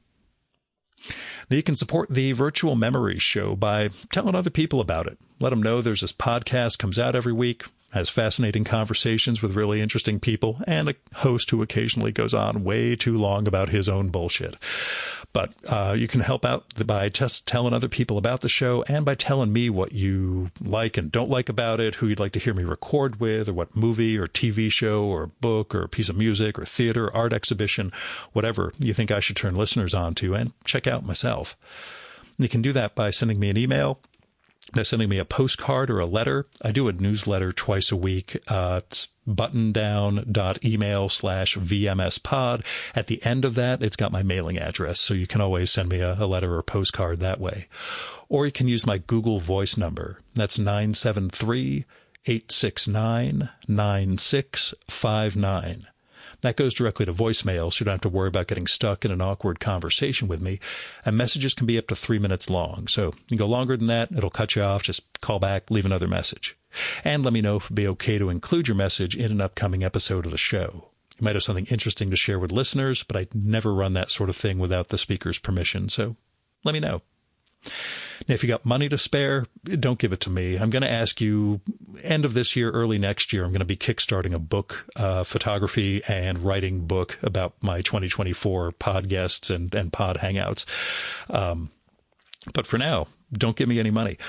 Now, you can support the Virtual Memories Show by telling other people about it. Let them know there's this podcast, comes out every week, has fascinating conversations with really interesting people, and a host who occasionally goes on way too long about his own bullshit. But you can help out by just telling other people about the show and by telling me what you like and don't like about it, who you'd like to hear me record with, or what movie or TV show or book or piece of music or theater or art exhibition, whatever you think I should turn listeners on to and check out myself. And you can do that by sending me an email, by sending me a postcard or a letter. I do a newsletter twice a week. It's buttondown.email/VMSpod. At the end of that, it's got my mailing address, so you can always send me a letter or postcard that way. Or you can use my Google Voice number. That's 973-869-9659. That goes directly to voicemail, so you don't have to worry about getting stuck in an awkward conversation with me. And messages can be up to 3 minutes long. So you can go longer than that. It'll cut you off. Just call back, leave another message. And let me know if it'd be okay to include your message in an upcoming episode of the show. You might have something interesting to share with listeners, but I never run that sort of thing without the speaker's permission. So let me know. Now, if you got money to spare, don't give it to me. I'm going to ask you, end of this year, early next year, I'm going to be kickstarting a book, photography and writing book about my 2024 pod guests and pod hangouts. But for now, don't give me any money.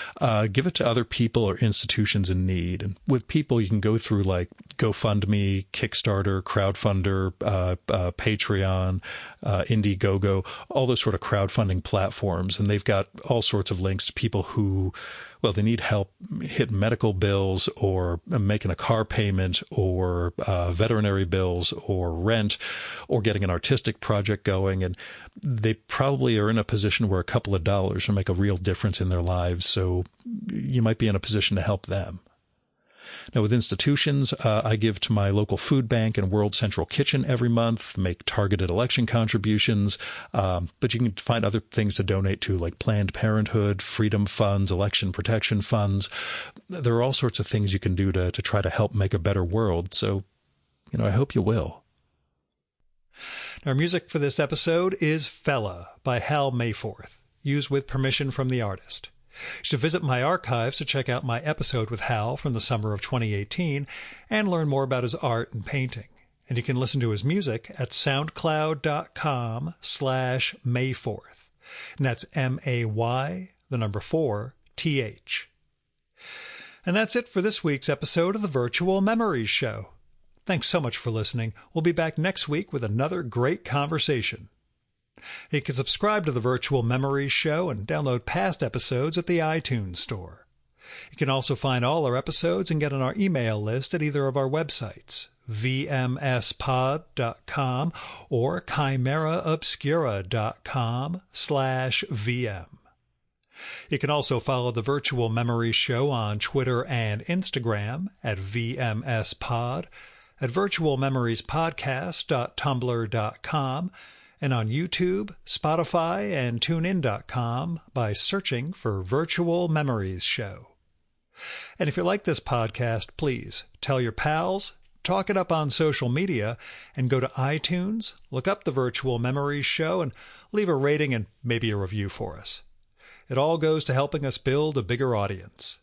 Give it to other people or institutions in need. And with people, you can go through like GoFundMe, Kickstarter, Crowdfunder, Patreon, Indiegogo, all those sort of crowdfunding platforms. And they've got all sorts of links to people who, well, they need help hitting medical bills or making a car payment or veterinary bills or rent or getting an artistic project going. And they probably are in a position where a couple of dollars will make a real difference in their lives. So you might be in a position to help them. Now, with institutions, I give to my local food bank and World Central Kitchen every month, make targeted election contributions, but you can find other things to donate to, like Planned Parenthood, Freedom Funds, Election Protection Funds. There are all sorts of things you can do to try to help make a better world, so, I hope you will. Our music for this episode is Fella by Hal Mayforth, used with permission from the artist. You should visit my archives to check out my episode with Hal from the summer of 2018 and learn more about his art and painting. And you can listen to his music at soundcloud.com/Mayforth. And that's MAY4TH. And that's it for this week's episode of the Virtual Memories Show. Thanks so much for listening. We'll be back next week with another great conversation. You can subscribe to the Virtual Memories Show and download past episodes at the iTunes Store. You can also find all our episodes and get on our email list at either of our websites, vmspod.com or chimeraobscura.com/VM. You can also follow the Virtual Memories Show on Twitter and Instagram at vmspod, at virtualmemoriespodcast.tumblr.com, and on YouTube, Spotify, and TuneIn.com by searching for Virtual Memories Show. And if you like this podcast, please tell your pals, talk it up on social media, and go to iTunes, look up the Virtual Memories Show, and leave a rating and maybe a review for us. It all goes to helping us build a bigger audience.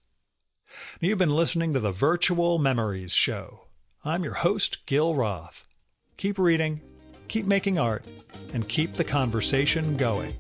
Now, you've been listening to the Virtual Memories Show. I'm your host, Gil Roth. Keep reading, keep making art, and keep the conversation going.